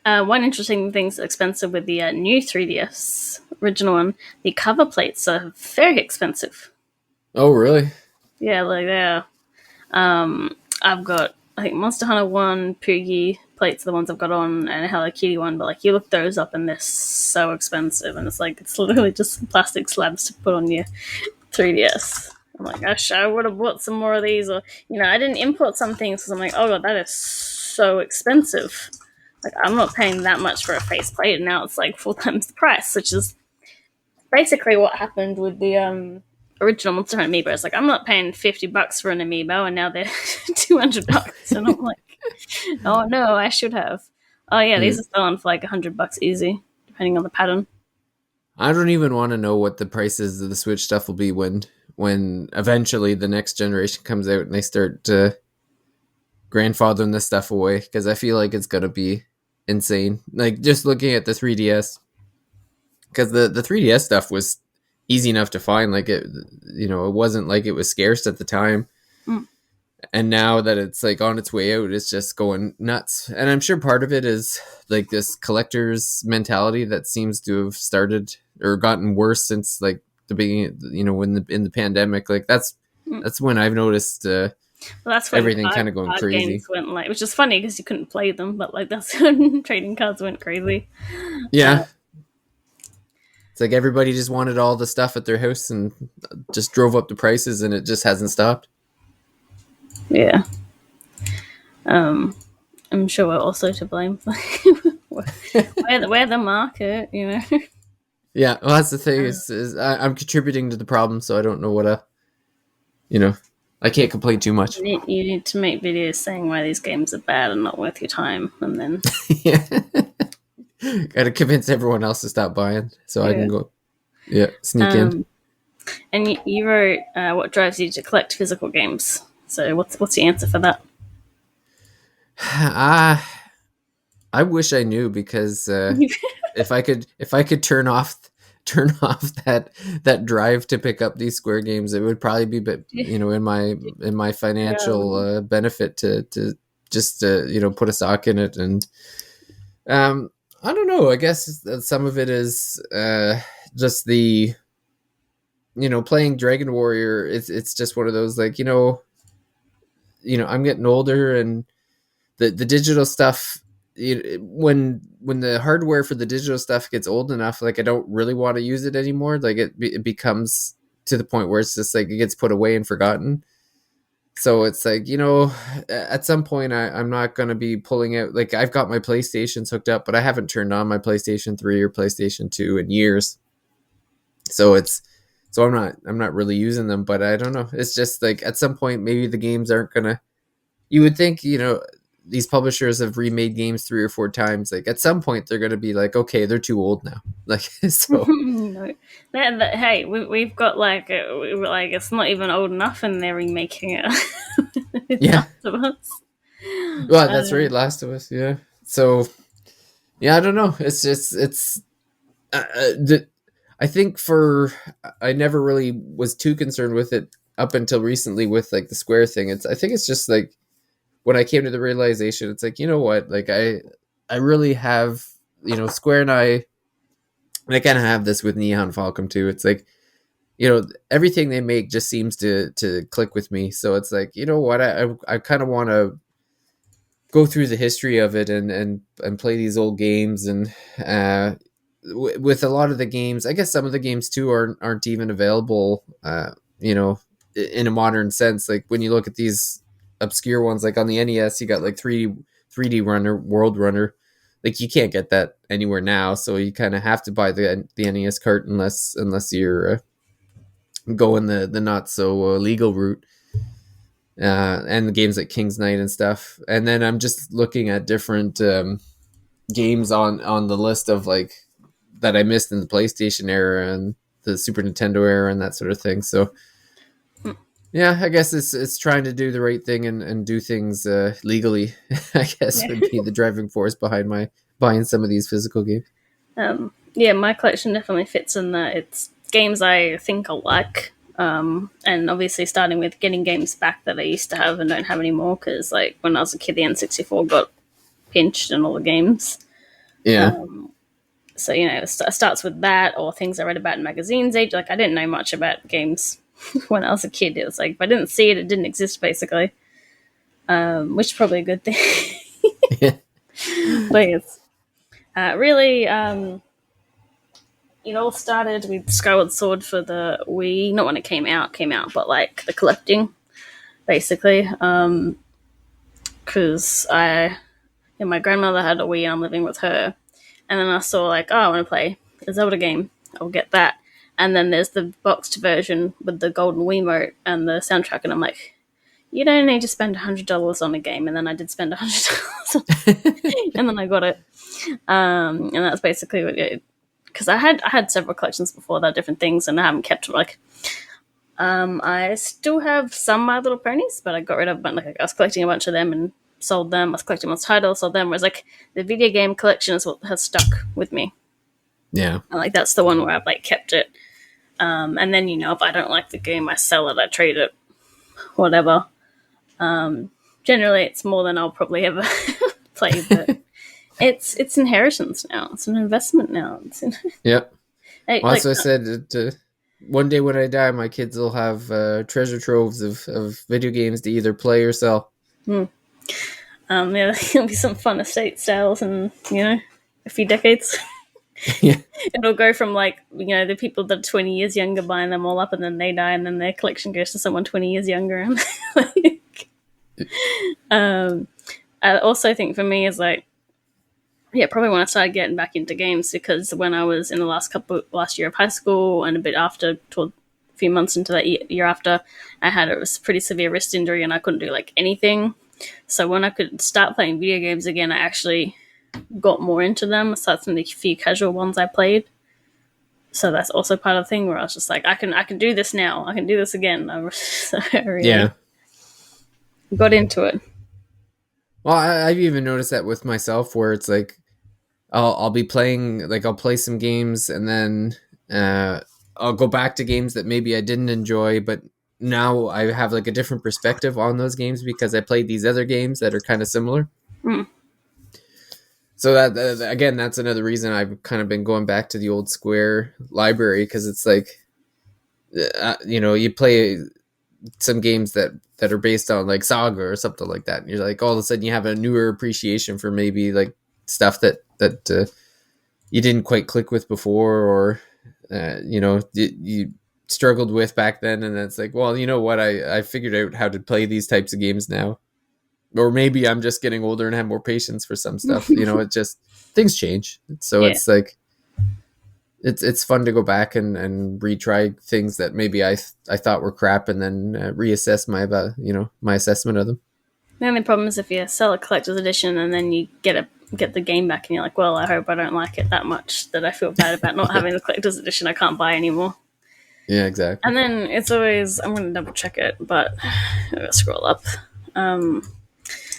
and one interesting thing that's expensive with the new 3DS original one, the cover plates are very expensive. Oh, really? Yeah, like they're. I've got I think Monster Hunter 1 Poogie plates are the ones I've got on, and a Hello Kitty one, but like you look those up and they're so expensive, and it's literally just plastic slabs to put on your 3DS. I'm like, gosh, I would have bought some more of these, or I didn't import some things because I'm like, oh god, that is so expensive. Like I'm not paying that much for a faceplate, and now it's like 4 times the price, which is basically what happened with the original Monster Hunter amiibo. It's like I'm not paying $50 for an amiibo, and now they're $200, and I'm like, oh no, I should have. Oh yeah, Yeah. these are selling for like $100 easy, depending on the pattern. I don't even want to know what the prices of the Switch stuff will be when eventually the next generation comes out and they start grandfathering this stuff away, because I feel like it's gonna be insane. Like just looking at the 3DS, because the 3DS stuff was easy enough to find. Like it wasn't like it was scarce at the time. Mm. And now that it's like on its way out, it's just going nuts. And I'm sure part of it is like this collector's mentality that seems to have started or gotten worse since like the beginning, when in the pandemic. Like that's when I've noticed Well, that's when everything kind of going card crazy. games went like, which is funny because you couldn't play them, but like that's when trading cards went crazy. Yeah. It's like everybody just wanted all the stuff at their house and just drove up the prices, and it just hasn't stopped. Yeah. I'm sure we're also to blame for we're the market, you know. Yeah, well, that's the thing is I'm contributing to the problem, so I don't know what you know, I can't complain too much. You need to make videos saying why these games are bad and not worth your time, and then Yeah, gotta convince everyone else to stop buying so I yeah. can go, yeah, sneak in. Um, and you wrote what drives you to collect physical games. So what's the answer for that? Ah, I wish I knew because if I could turn off that drive to pick up these Square games, it would probably be, but in my financial um, benefit to just put a sock in it. And um I don't know, I guess that some of it is just the playing Dragon Warrior. It's just one of those, like, I'm getting older, and the digital stuff, when the hardware for the digital stuff gets old enough, like, I don't really want to use it anymore. Like, it becomes to the point where it's just like it gets put away and forgotten. So it's like, at some point I'm not going to be pulling out, like, I've got my PlayStations hooked up, but I haven't turned on my PlayStation 3 or PlayStation 2 in years. So I'm not really using them. But I don't know, it's just like at some point maybe the games aren't gonna, you would think, these publishers have remade games 3 or 4 times. Like, at some point they're gonna be like, okay, they're too old now. Like, so no. Hey, we've got like it's not even old enough, and they're remaking it. With yeah. Last of Us. Well, that's right, Last of Us. Yeah. So yeah, I don't know. It's just I think I never really was too concerned with it up until recently with, like, the Square thing. I think it's just like when I came to the realization, it's like, you know what, like, I really have, Square and I kind of have this with Neon Falcom too. It's like, everything they make just seems to click with me. So it's like, you know what, I kind of want to go through the history of it and play these old games. And with a lot of the games, I guess some of the games too aren't even available, in a modern sense. Like, when you look at these obscure ones, like on the NES, you got like 3D Runner, World Runner. Like, you can't get that anywhere now, so you kind of have to buy the NES cart unless you're going the not so legal route. And the games like King's Knight and stuff. And then I'm just looking at different games on the list of, like, that I missed in the PlayStation era and the Super Nintendo era and that sort of thing. So yeah, I guess it's trying to do the right thing and do things legally. I guess Yeah. would be the driving force behind my buying some of these physical games. Yeah, my collection definitely fits in that. It's games I think I like, and obviously starting with getting games back that I used to have and don't have anymore, because, like, when I was a kid, the N64 got pinched in all the games. Yeah. So, it starts with that, or things I read about in magazines. Like, I didn't know much about games when I was a kid. It was like, if I didn't see it, it didn't exist, basically, which is probably a good thing. Yeah. But it's really, it all started with Skyward Sword for the Wii. Not when it came out, but like the collecting, basically. Because my grandmother had a Wii and I'm living with her. And then I saw, like, oh, I want to play a Zelda game. I'll get that. And then there's the boxed version with the golden Wiimote and the soundtrack. And I'm like, you don't need to spend $100 on a game. And then I did spend $100 and then I got it. And that's basically what it, because I had several collections before that, different things, and I haven't kept them. Like, I still have some My Little Ponies, but I got rid of them. Like, I was collecting a bunch of them and sold them. I was collecting on titles, sold them. Whereas, like, the video game collection is what has stuck with me. Yeah. And, like, that's the one where I've, like, kept it. And then, if I don't like the game, I sell it, I trade it, whatever. Generally, it's more than I'll probably ever play, but it's inheritance now. It's an investment now. Yep. Hey, Well, like, that's what I said. One day when I die, my kids will have treasure troves of video games to either play or sell. yeah, there'll be some fun estate sales in, a few decades. Yeah. It'll go from, like, the people that are 20 years younger buying them all up, and then they die, and then their collection goes to someone 20 years younger. And like, I also think for me is, like, yeah, probably when I started getting back into games, because when I was in the last year of high school and a bit after, toward a few months into that year after, I had a pretty severe wrist injury and I couldn't do like anything. So when I could start playing video games again, I actually got more into them aside from the few casual ones I played. So that's also part of the thing where I was just like, I can do this now. I can do this again. So I really Yeah. got into it. Well, I've even noticed that with myself, where it's like I'll be playing, like I'll play some games, and then uh, I'll go back to games that maybe I didn't enjoy, but now I have like a different perspective on those games because I played these other games that are kind of similar. Mm. So that again, that's another reason I've kind of been going back to the old Square library, because it's like, you play some games that are based on like Saga or something like that, and you're like, all of a sudden you have a newer appreciation for maybe like stuff that you didn't quite click with before, or you struggled with back then, and it's like, well, you know what, I figured out how to play these types of games now. Or maybe I'm just getting older and have more patience for some stuff. It just, things change. So Yeah. it's like, it's fun to go back and retry things that maybe I thought were crap, and then reassess my assessment of them. The only problem is if you sell a collector's edition and then you get the game back and you're like, well, I hope I don't like it that much that I feel bad about not having the collector's edition I can't buy anymore. Yeah, exactly. And then it's always, I'm going to double check it, but I'm going to scroll up.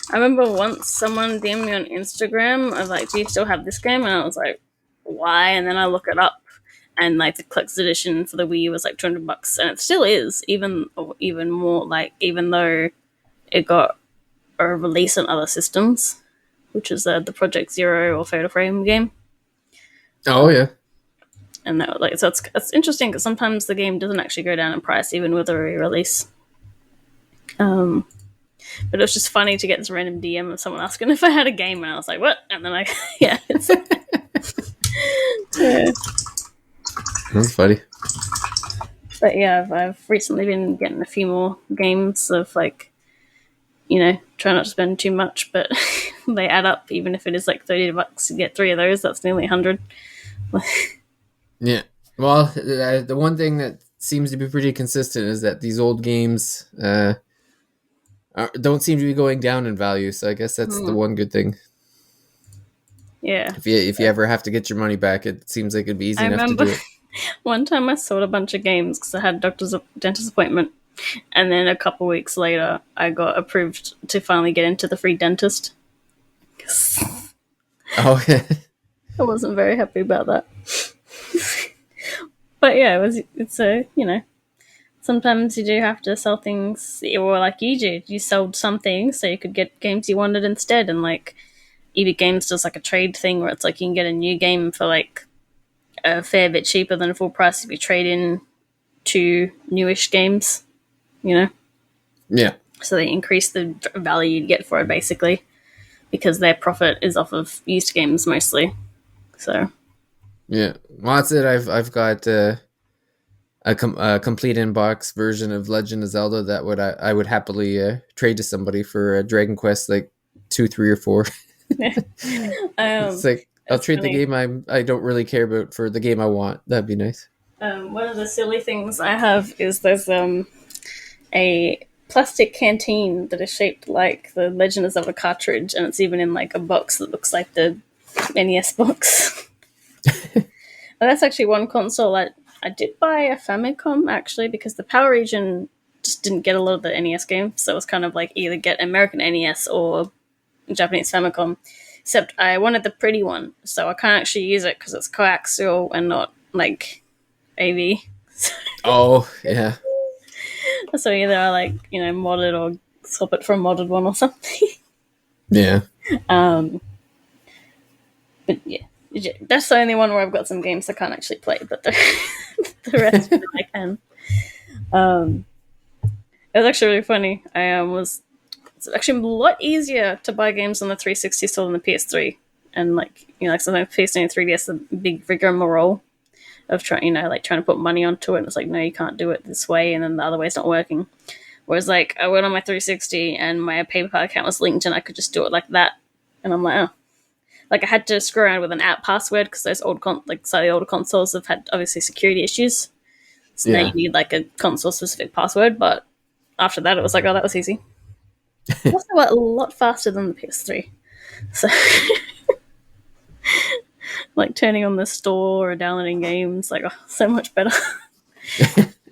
I remember once someone DM'd me on Instagram. I was like, do you still have this game? And I was like, why? And then I look it up, and like the collector's edition for the Wii U was like $200, and it still is, even more, like, even though it got a release on other systems, which is the Project Zero or Fatal Frame game. Oh yeah. And that, like, so it's interesting because sometimes the game doesn't actually go down in price even with a re-release. But it was just funny to get this random DM of someone asking if I had a game, and I was like, what? And then yeah. Yeah. That's funny. But yeah, I've recently been getting a few more games of, like, try not to spend too much, but they add up. Even if it is like $30, you get 3 of those, that's nearly 100. Yeah. Well, the one thing that seems to be pretty consistent is that these old games don't seem to be going down in value. So I guess that's the one good thing. Yeah. If you ever have to get your money back, it seems like it'd be easy enough to do it. One time I sold a bunch of games because I had a dentist appointment, and then a couple weeks later I got approved to finally get into the free dentist. Oh yeah. I wasn't very happy about that. But yeah, it's sometimes you do have to sell things, or like you did, you sold some things so you could get games you wanted instead. And like EB Games does like a trade thing where it's like you can get a new game for like a fair bit cheaper than full price if you trade in 2 newish games, Yeah. So they increase the value you get for it, basically, because their profit is off of used games mostly. So yeah, well, that's it. I've got a complete inbox version of Legend of Zelda that I would happily trade to somebody for Dragon Quest like 2, 3, or 4. It's like, I'll trade funny. The game I don't really care about for the game I want. That'd be nice. One of the silly things I have is there's a plastic canteen that is shaped like the Legend of Zelda cartridge, and it's even in like a box that looks like the NES box. And that's actually one console I did buy a Famicom, actually, because the Power Region just didn't get a lot of the NES games, so it was kind of like either get American NES or Japanese Famicom. Except I wanted the pretty one, so I can't actually use it because it's coaxial and not like AV. Oh yeah. So either I mod it or swap it for a modded one or something. Yeah. But yeah, that's the only one where I've got some games I can't actually play, but the rest of it I can. It was actually really funny. It's actually a lot easier to buy games on the 360 still than the PS3. And sometimes PS3 and 3DS a big rigmarole of trying to put money onto it. And it's like, no, you can't do it this way, and then the other way's not working. Whereas I went on my 360 and my PayPal account was linked and I could just do it like that. And I'm like, oh. like I had to screw around with an app password because those slightly older consoles have had obviously security issues. So now you Yeah. need like a console specific password. But after that, it was like, oh, that was easy. Also, a lot faster than the PS3. So, like turning on the store or downloading games, like, oh, so much better.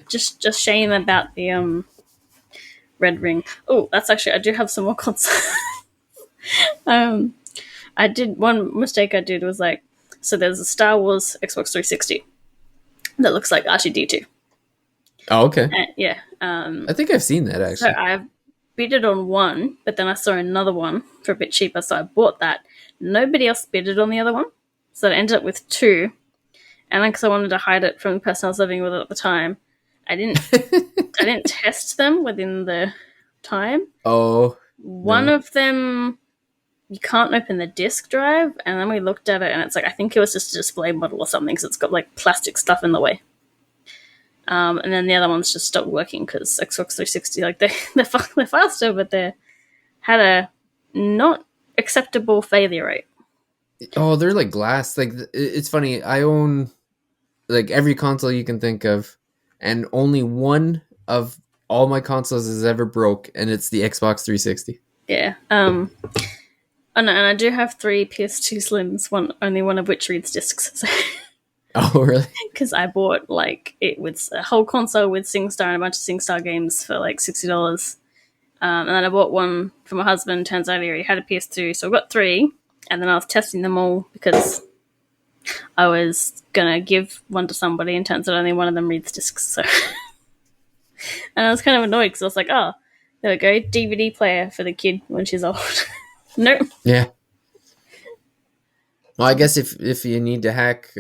Just shame about the Red Ring. Oh, that's actually, I do have some more consoles. um, I did one mistake. I did was like, so there's a Star Wars Xbox 360 that looks like R2D2. Oh, okay. Yeah. I think I've seen that So actually. I bidded on one, but then I saw another one for a bit cheaper, so I bought that. Nobody else bidded on the other one, so I ended up with two. And then because I wanted to hide it from the person I was living with at the time, I didn't I didn't test them within the time. Oh One no. of them you can't open the disk drive, and then we looked at it, and it's like I think it was just a display model or something, because it's got like plastic stuff in the way. And then the other ones just stopped working because Xbox 360, like they're faster, but they had a not acceptable failure rate. Oh, they're like glass. Like it's funny. I own like every console you can think of, and only one of all my consoles is ever broke, and it's the Xbox 360. Yeah. And I do have three PS2 Slims, only one of which reads discs. So, Oh, really? because I bought like it with a whole console with SingStar and a bunch of SingStar games for like $60. And then I bought one for my husband. Turns out he already had a PS2, so I got three. And then I was testing them all because I was gonna give one to somebody, and turns out only one of them reads discs. So, and I was kind of annoyed because I was like, oh, there we go, DVD player for the kid when she's old. Nope. Yeah. Well, I guess if you need to hack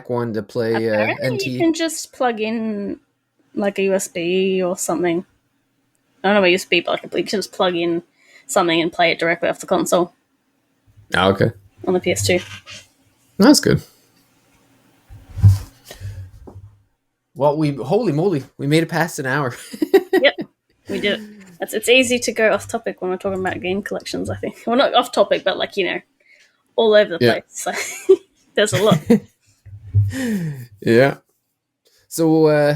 one to play Apparently, you NT. can just plug in like a USB or something. I don't know about USB, but like you can just plug in something and play it directly off the console Oh, okay. on the PS2. That's good. Well, holy moly, we made it past an hour. Yep, we did it. It's easy to go off topic when we're talking about game collections, I think. Well, not off topic, but like, all over the Yeah. place. So there's a lot. Yeah. So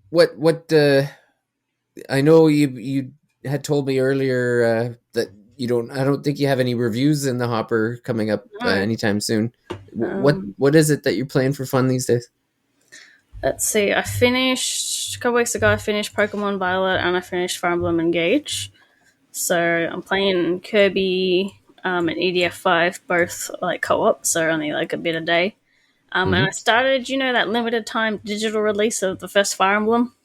what I know you had told me earlier that I don't think you have any reviews in the hopper coming up No. anytime soon. Um, What is it that you're playing for fun these days? Let's see. I finished a couple weeks ago. I finished Pokemon Violet and I finished Fire Emblem Engage. So I'm playing Kirby and EDF5, both like co-op, so only like a bit a day. And I started, that limited time digital release of the first Fire Emblem.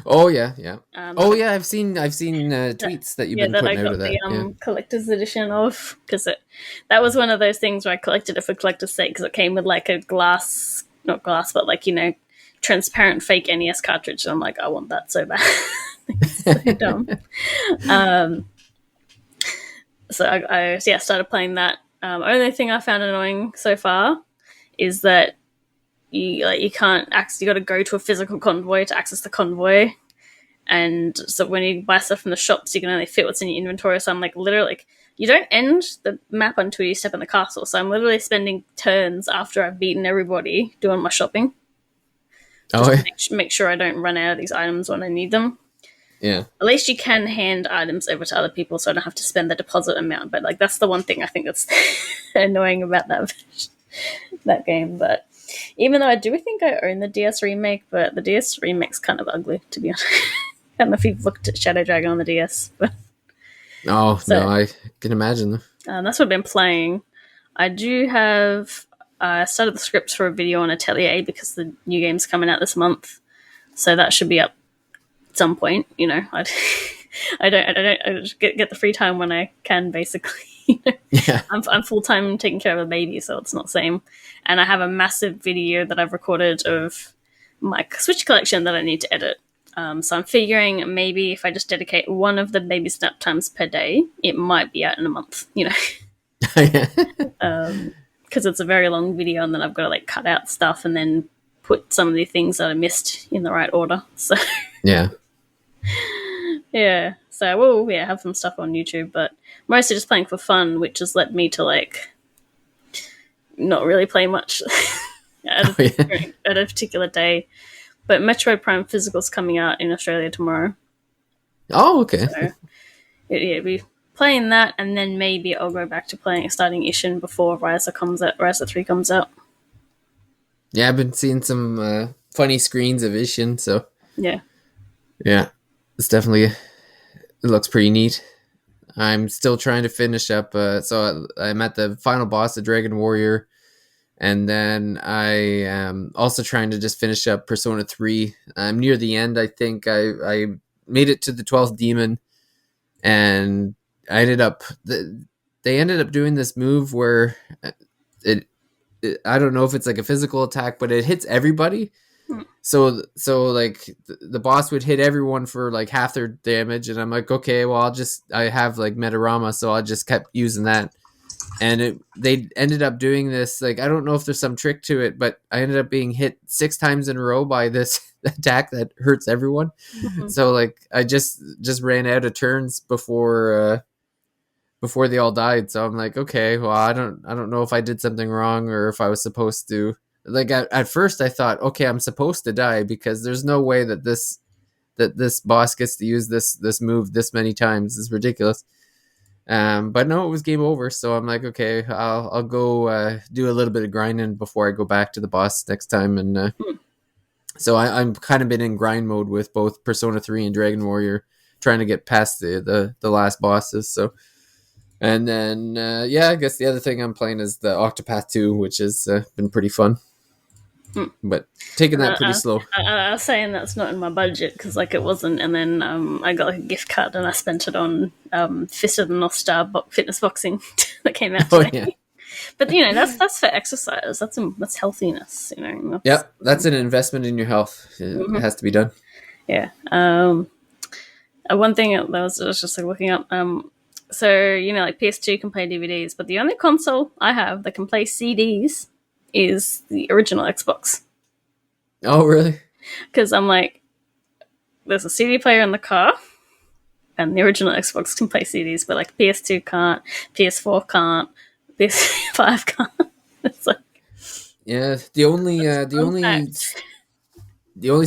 Oh yeah, yeah. Oh That yeah, I've seen tweets that you've been that I putting out got of that. Yeah. the collector's edition of, because that was one of those things where I collected it for collector's sake because it came with like a not glass, but like transparent fake NES cartridge. And I'm like, I want that so bad. It's so dumb. So I started playing that. Only thing I found annoying so far is that you can't access. You got to go to a physical convoy to access the convoy, and so when you buy stuff from the shops, you can only fit what's in your inventory. So I'm like literally like, you don't end the map until you step in the castle. So I'm literally spending turns after I've beaten everybody doing my shopping. Oh yeah. To make sure I don't run out of these items when I need them. Yeah. At least you can hand items over to other people, so I don't have to spend the deposit amount. But like that's the one thing I think that's annoying about that game. But even though I do think I own the DS remake, but the DS remake's kind of ugly, to be honest. I don't know if you've looked at Shadow Dragon on the DS, but Oh no, I can imagine. that's what I've been playing. I do have. I started the scripts for a video on Atelier because the new game's coming out this month, so that should be up at some point. I don't get the free time when I can, basically. Yeah. I'm full time taking care of a baby, so it's not the same. And I have a massive video that I've recorded of my Switch collection that I need to edit. So I'm figuring maybe if I just dedicate one of the baby snap times per day, it might be out in a month. Because it's a very long video, and then I've got to like cut out stuff and then put some of the things that I missed in the right order. So Yeah. yeah, so I will have some stuff on YouTube, but mostly just playing for fun, which has led me to like not really play much Oh yeah. at a particular day. But Metroid Prime Physical's coming out in Australia tomorrow. Oh okay. So yeah, be playing that, and then maybe I'll go back to starting Ishin before Ryza 3 comes out. Yeah, I've been seeing some funny screens of Ishin, so Yeah. yeah, it's definitely it looks pretty neat. I'm still trying to finish up. So I'm at the final boss of Dragon Warrior, and then I am also trying to just finish up Persona 3. I'm near the end. I think I made it to the 12th demon, and I ended up. They ended up doing this move where it, I don't know if it's like a physical attack, but it hits everybody. Hmm. So like the boss would hit everyone for like half their damage, and I'm like, okay, well I have like Metarama, so I just kept using that, and they ended up doing this. Like I don't know if there's some trick to it, but I ended up being hit 6 times in a row by this attack that hurts everyone. Mm-hmm. So like I just ran out of turns before they all died. So I'm like, okay, well I don't know if I did something wrong or if I was supposed to. Like at first I thought, okay, I'm supposed to die because there's no way that this boss gets to use this move this many times. It's ridiculous. But no, it was game over. So I'm like, okay, I'll go do a little bit of grinding before I go back to the boss next time. And so I'm kind of been in grind mode with both Persona 3 and Dragon Warrior, trying to get past the last bosses. So. And then, I guess the other thing I'm playing is the Octopath 2, which has been pretty fun. But taking that pretty slow. I was saying that's not in my budget because like it wasn't, and then I got like a gift card and I spent it on Fist of the North Star fitness boxing that came out today. Yeah. But that's for exercise. That's healthiness. Yep, that's an investment in your health. It has to be done. Yeah. One thing that I was just like looking up. So like PS2 can play DVDs, but the only console I have that can play CDs is the original Xbox. Oh, really? Because I'm like, there's a CD player in the car, and the original Xbox can play CDs, but like PS2 can't, PS4 can't, PS5 can't. It's like, yeah, the only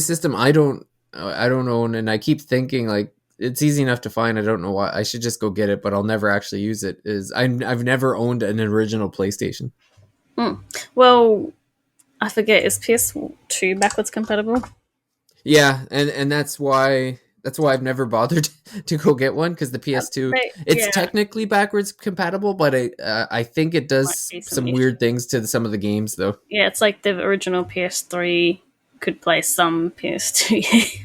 system I don't own, and I keep thinking like it's easy enough to find. I don't know why I should just go get it, but I'll never actually use it. I've never owned an original PlayStation. Well, I forget, is PS2 backwards compatible? Yeah, and that's why I've never bothered to go get one, because the PS2 it's technically backwards compatible, but I think it does some weird things to some of the games though. Yeah, it's like the original PS3 could play some PS2 games,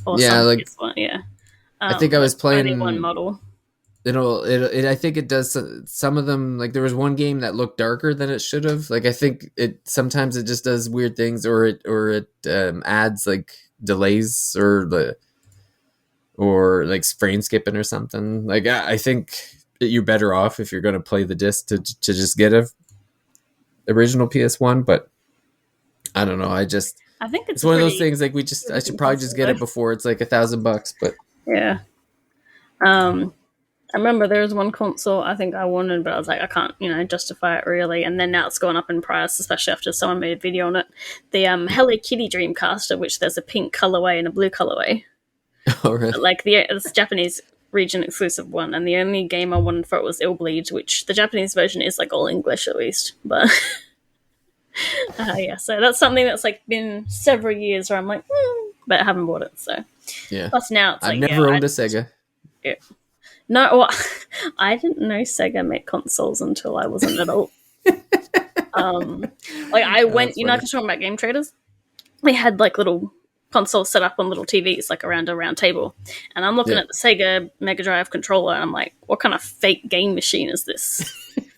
or some like PS1. Yeah, I think I was playing only one model. I think it does some of them. Like there was one game that looked darker than it should have. Like I think it sometimes it just does weird things, or it adds like delays or like frame skipping or something. Like I think that you're better off if you're going to play the disc to just get a original PS1. But I don't know. I think it's one of those things. Like I should probably just get it before it's like $1,000. But yeah. I remember there was one console I think I wanted, but I was like, I can't, justify it really. And then now it's gone up in price, especially after someone made a video on it. The Hello Kitty Dreamcaster, which there's a pink colorway and a blue colorway. Oh, really? Like it's Japanese region exclusive one, and the only game I wanted for it was Illbleed, which the Japanese version is like all English at least. But so that's something that's like been several years where I'm like, but I haven't bought it. So yeah. Plus now it's I've never owned a Sega. Yeah. No, well, I didn't know Sega made consoles until I was an adult. Like I went, I was talking about Game Traders. They had like little consoles set up on little TVs, like around a round table. And I'm looking at the Sega Mega Drive controller, and I'm like, what kind of fake game machine is this?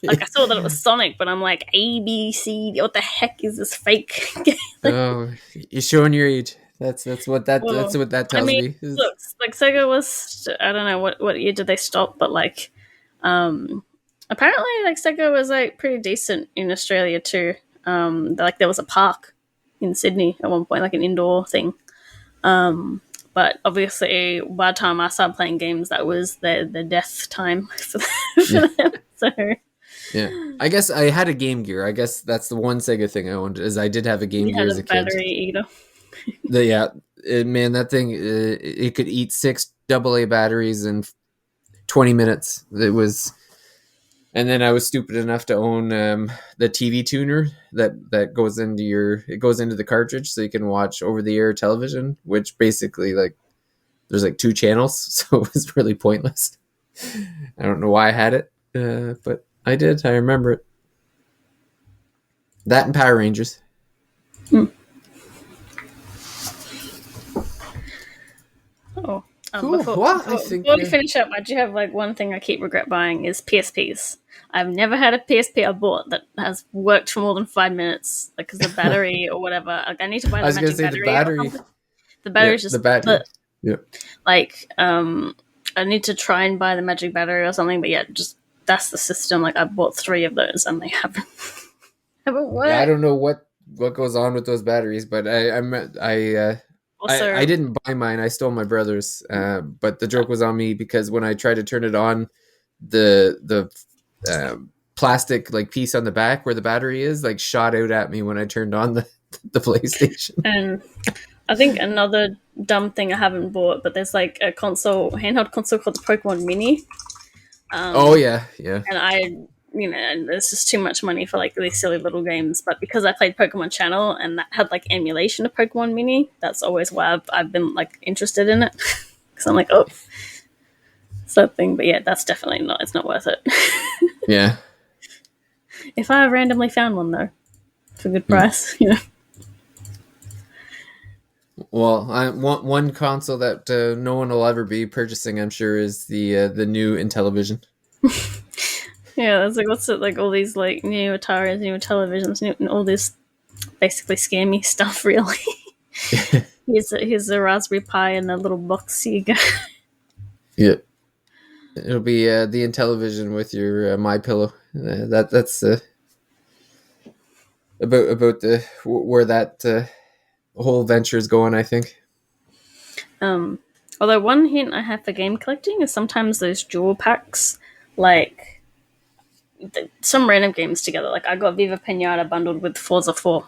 Like I saw that it was Sonic, but I'm like, A, B, C, what the heck is this fake game? Oh, you're showing your age. That's what that tells me. Look, like Sega was, I don't know what year did they stop, but like apparently like Sega was like pretty decent in Australia too. Like there was a park in Sydney at one point, like an indoor thing. But obviously by the time I started playing games, that was the death time for them. So Yeah. I guess I had a Game Gear. I guess that's the one Sega thing I owned is I did have a Game You Gear had as a a kid. battery eater. Yeah, man, that thing it could eat 6 AA batteries in 20 minutes. It was, and then I was stupid enough to own the TV tuner that goes into the cartridge so you can watch over the air television, which basically like there's like 2 channels, so it was really pointless. I don't know why I had it, but I did. I remember it. That and Power Rangers. Hmm. Oh, Cool. Well, I think before we finish up, I do have like one thing I keep regret buying is PSPs. I've never had a PSP I bought that has worked for more than 5 minutes, like because the battery or whatever. Like I need to buy I the was gonna magic say the battery or battery. something. The Yeah, battery's the just battery. Yeah. like I need to try and buy the magic battery or something. But yeah, just that's the system. Like I bought 3 of those and they haven't haven't Yeah, I worked. don't know what goes on with those batteries, but I Also, didn't buy mine. I stole my brother's. But the joke was on me because when I tried to turn it on, the plastic like piece on the back where the battery is like shot out at me when I turned on the PlayStation. and I think another dumb thing I haven't bought, but there's like a handheld console called the Pokemon Mini. Oh Um, yeah, yeah, and it's just too much money for like these silly little games. But because I played Pokemon Channel and that had like emulation of Pokemon Mini, that's always why I've been like interested in it. Because I'm like, oh, something. But yeah, that's definitely not. It's not worth it. yeah. If I randomly found one though, for a good Hmm. price, you know. Well, one console that no one will ever be purchasing, I'm sure, is the new Intellivision. Yeah, that's like what's it like? All these like new Ataris, new televisions, new and all this basically scammy stuff. Really, here's a Raspberry Pi and a little box. You go. Yeah, it'll be the Intellivision with your My Pillow. That's about the where that whole venture is going. I think. Um, although one hint I have for game collecting is sometimes those jewel packs, like some random games together. Like I got Viva Pinata bundled with Forza 4.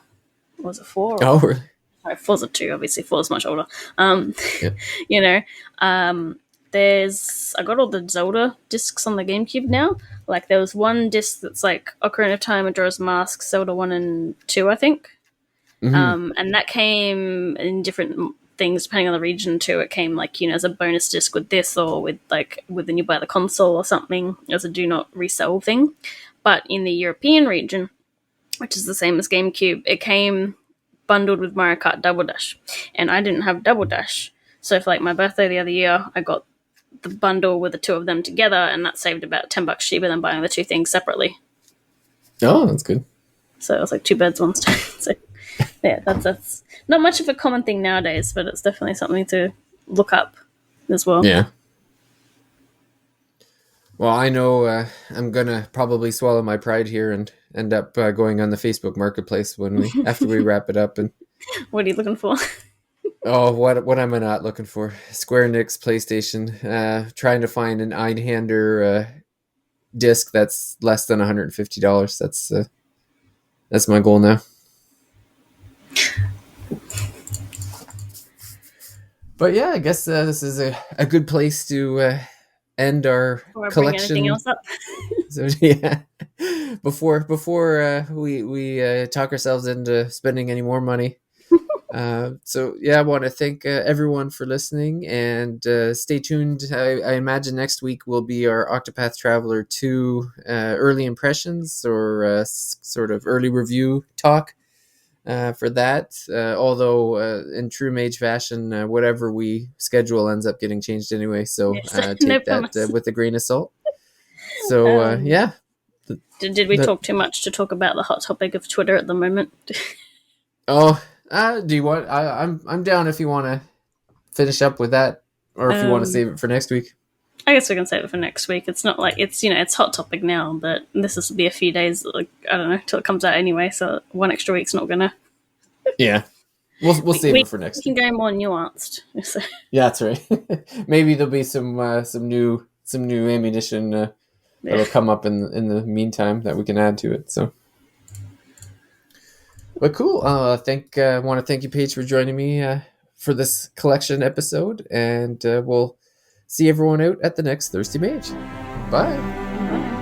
Was it 4 or Oh, really? no, Forza 2? Obviously, 4 is much older. Um, Yeah. you know, there's I got all the Zelda discs on the GameCube now. Like there was one disc that's like Ocarina of Time, Majora's Mask, Zelda 1 and 2, I think. Mm-hmm. And that came in different things depending on the region too. It came like as a bonus disc with this or with when you buy the console or something as a do not resell thing. But in the European region, which is the same as GameCube, it came bundled with Mario Kart Double Dash, and I didn't have Double Dash. So for like my birthday the other year, I got the bundle with the two of them together, and that saved about $10 cheaper than buying the two things separately. Oh, that's good. So it was like two birds, one stone. So yeah, that's not much of a common thing nowadays, but it's definitely something to look up as well. Yeah. Well, I know I'm gonna probably swallow my pride here and end up going on the Facebook Marketplace after we wrap it up. And What are you looking for? oh, what am I not looking for? Square Enix PlayStation. Trying to find an Einhander disc that's less than $150. That's my goal now. But yeah, I guess this is a good place to end our Or bring anything collection. else up? So yeah, before we talk ourselves into spending any more money. So yeah, I want to thank everyone for listening and stay tuned. I imagine next week will be our Octopath Traveler 2 early impressions or sort of early review talk for that. Although in true Mage fashion, whatever we schedule ends up getting changed anyway. So Yes, no take that promise. with a grain of salt. So yeah. Did we talk too much to talk about the hot topic of Twitter at the moment? Oh, do you want? I'm down if you want to finish up with that, or if you want to save it for next week. I guess we can save it for next week. It's not like it's hot topic now, but this will be a few days. Like I don't know till it comes out anyway. So one extra week's not gonna. Yeah, we'll save it for We next can week. go more nuanced. So, Yeah, that's right. Maybe there'll be some new ammunition Yeah. that'll come up in the meantime that we can add to it. So, but cool. I want to thank you, Paige, for joining me for this collection episode, and we'll see everyone out at the next Thirsty Mage. Bye. Bye.